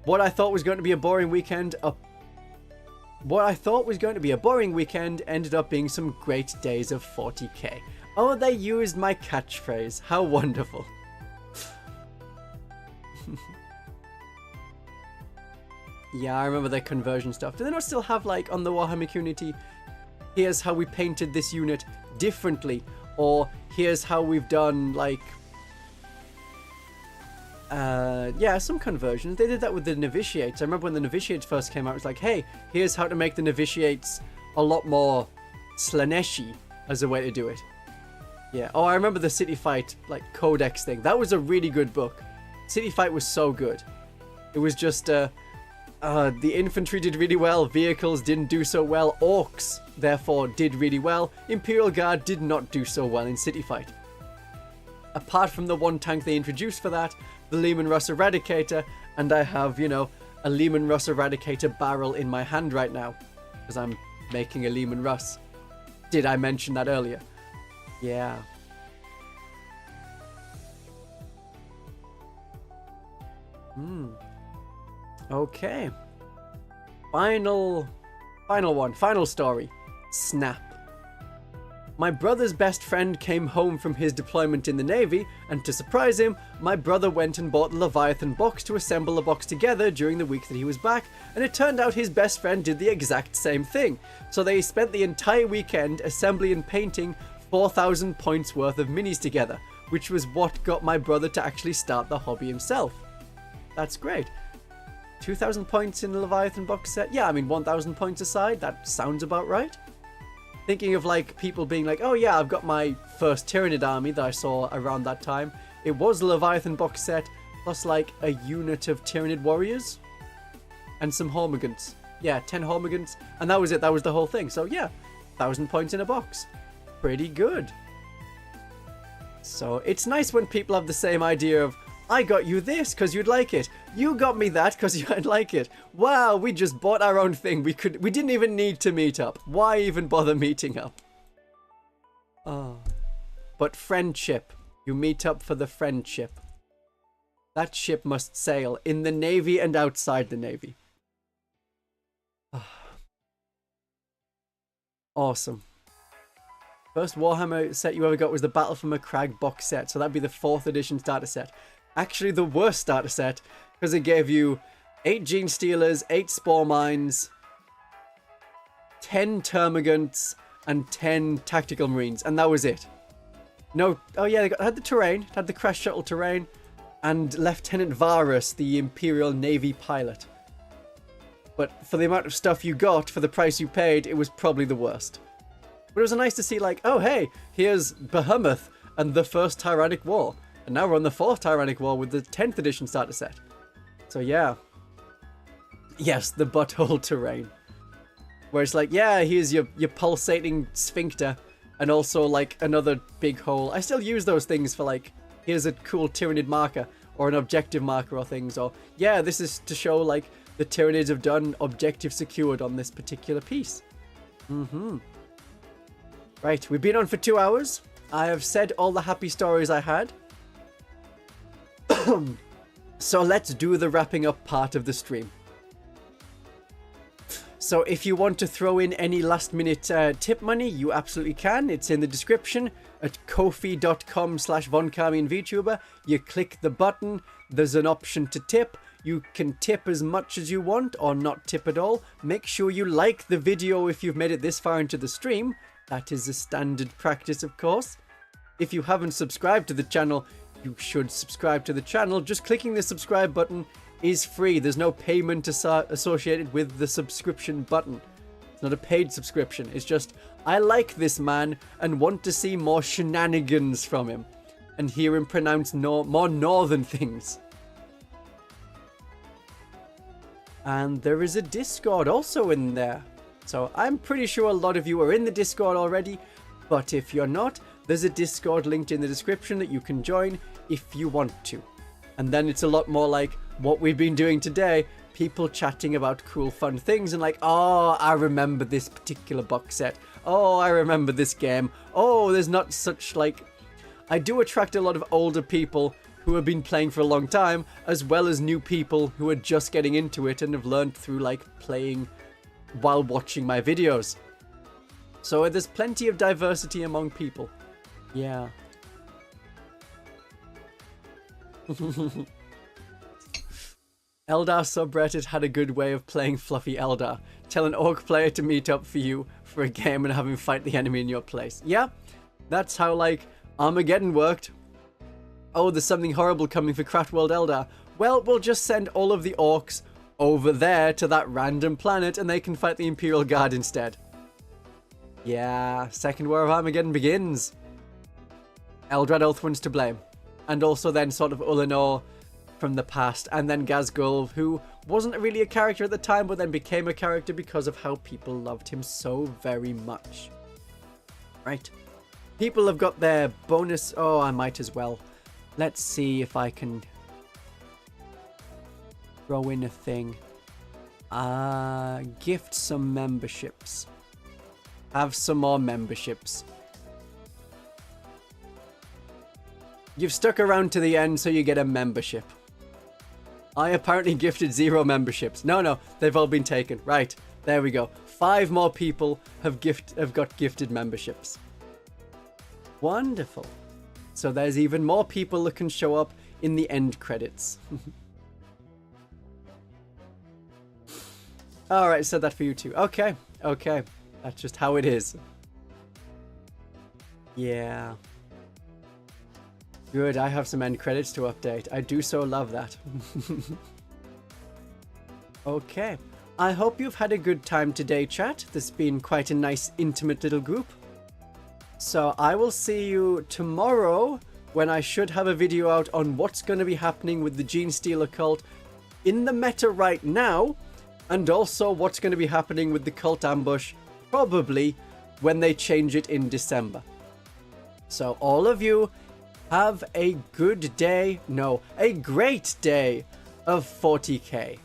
What I thought was going to be a boring weekend ended up being some great days of 40k. Oh, they used my catchphrase. How wonderful. Yeah, I remember their conversion stuff. Do they not still have, like, on the Warhammer community, here's how we painted this unit differently, or here's how we've done, like, yeah, some conversions. They did that with the novitiates. I remember when the novitiates first came out, it was like, hey, here's how to make the novitiates a lot more Slaneshi as a way to do it. Yeah. Oh, I remember the City Fight, like, Codex thing. That was a really good book. City Fight was so good. It was just, the infantry did really well, vehicles didn't do so well, orcs, therefore, did really well, Imperial Guard did not do so well in City Fight. Apart from the one tank they introduced for that, the Lehman Russ Eradicator, and I have, you know, a Lehman Russ Eradicator barrel in my hand right now, because I'm making a Lehman Russ. Did I mention that earlier? Yeah. Okay. Final story. Snap. My brother's best friend came home from his deployment in the Navy, and to surprise him, my brother went and bought the Leviathan box to assemble the box together during the week that he was back, and it turned out his best friend did the exact same thing. So they spent the entire weekend assembling and painting 4,000 points worth of minis together, which was what got my brother to actually start the hobby himself. That's great. 2,000 points in the Leviathan box set? Yeah, I mean, 1,000 points aside, that sounds about right. Thinking of, like, people being like, oh yeah, I've got my first Tyranid army that I saw around that time. It was the Leviathan box set, plus, like, a unit of Tyranid warriors. And some Hormigants. Yeah, 10 Hormigants. And that was it, that was the whole thing. So yeah, 1,000 points in a box. Pretty good. So, it's nice when people have the same idea of, I got you this because you'd like it. You got me that because you'd like it. Wow, we just bought our own thing. We didn't even need to meet up. Why even bother meeting up? Oh. But friendship. You meet up for the friendship. That ship must sail in the Navy and outside the Navy. Awesome. First Warhammer set you ever got was the Battle for Macragge box set. So that'd be the 4th edition starter set. Actually the worst starter set, because it gave you 8 Gene Stealers, 8 Spore Mines, 10 Termagants, and 10 Tactical Marines, and that was it. No, oh yeah, they had the terrain, it had the Crash Shuttle terrain, and Lieutenant Varus, the Imperial Navy pilot. But for the amount of stuff you got, for the price you paid, it was probably the worst. But it was nice to see, like, oh hey, here's Behemoth and the First Tyrannic War. And now we're on the 4th Tyrannic War with the 10th edition starter set. So yeah. Yes, the butthole terrain. Where it's like, yeah, here's your pulsating sphincter. And also, like, another big hole. I still use those things for, like, here's a cool Tyranid marker. Or an objective marker or things. Or, yeah, this is to show, like, the Tyranids have done objective secured on this particular piece. Right, we've been on for 2 hours. I have said all the happy stories I had. So let's do the wrapping up part of the stream. So if you want to throw in any last minute tip money, you absolutely can. It's in the description at kofi.com/voncarmianvtuber. You click the button, there's an option to tip. You can tip as much as you want or not tip at all. Make sure you like the video if you've made it this far into the stream. That is a standard practice, of course. If you haven't subscribed to the channel, you should subscribe to the channel. Just clicking the subscribe button is free. There's no payment associated with the subscription button. It's not a paid subscription. It's just, I like this man and want to see more shenanigans from him and hear him pronounce more northern things. And there is a Discord also in there. So I'm pretty sure a lot of you are in the Discord already, but if you're not, there's a Discord linked in the description that you can join if you want to. And then it's a lot more like what we've been doing today, people chatting about cool fun things and like, oh, I remember this particular box set. Oh, I remember this game. Oh, there's not such like... I do attract a lot of older people who have been playing for a long time, as well as new people who are just getting into it and have learned through like playing while watching my videos. So there's plenty of diversity among people. Yeah. Eldar subreddit had a good way of playing fluffy Eldar. Tell an orc player to meet up for you for a game and have him fight the enemy in your place. Yeah, that's how like Armageddon worked. Oh, there's something horrible coming for Craft World Eldar. Well, we'll just send all of the orcs over there to that random planet and they can fight the Imperial Guard instead. Yeah, Second War of Armageddon begins. Eldrad Ulthuan's to blame. And also then sort of Ulanor from the past, and then Ghazghkull, who wasn't really a character at the time, but then became a character because of how people loved him so very much. Right. People have got their bonus... Oh, I might as well. Let's see if I can throw in a thing. Gift some memberships. Have some more memberships. You've stuck around to the end, so you get a membership. I apparently gifted 0 memberships. No, they've all been taken. Right, there we go. 5 more people have got gifted memberships. Wonderful. So there's even more people that can show up in the end credits. Alright, said that for you too. Okay. That's just how it is. Yeah. Good, I have some end credits to update. I do so love that. Okay. I hope you've had a good time today, chat. This has been quite a nice, intimate little group. So I will see you tomorrow when I should have a video out on what's going to be happening with the Genestealer cult in the meta right now, and also what's going to be happening with the cult ambush, probably when they change it in December. So all of you, have a good day, no, a great day of 40k.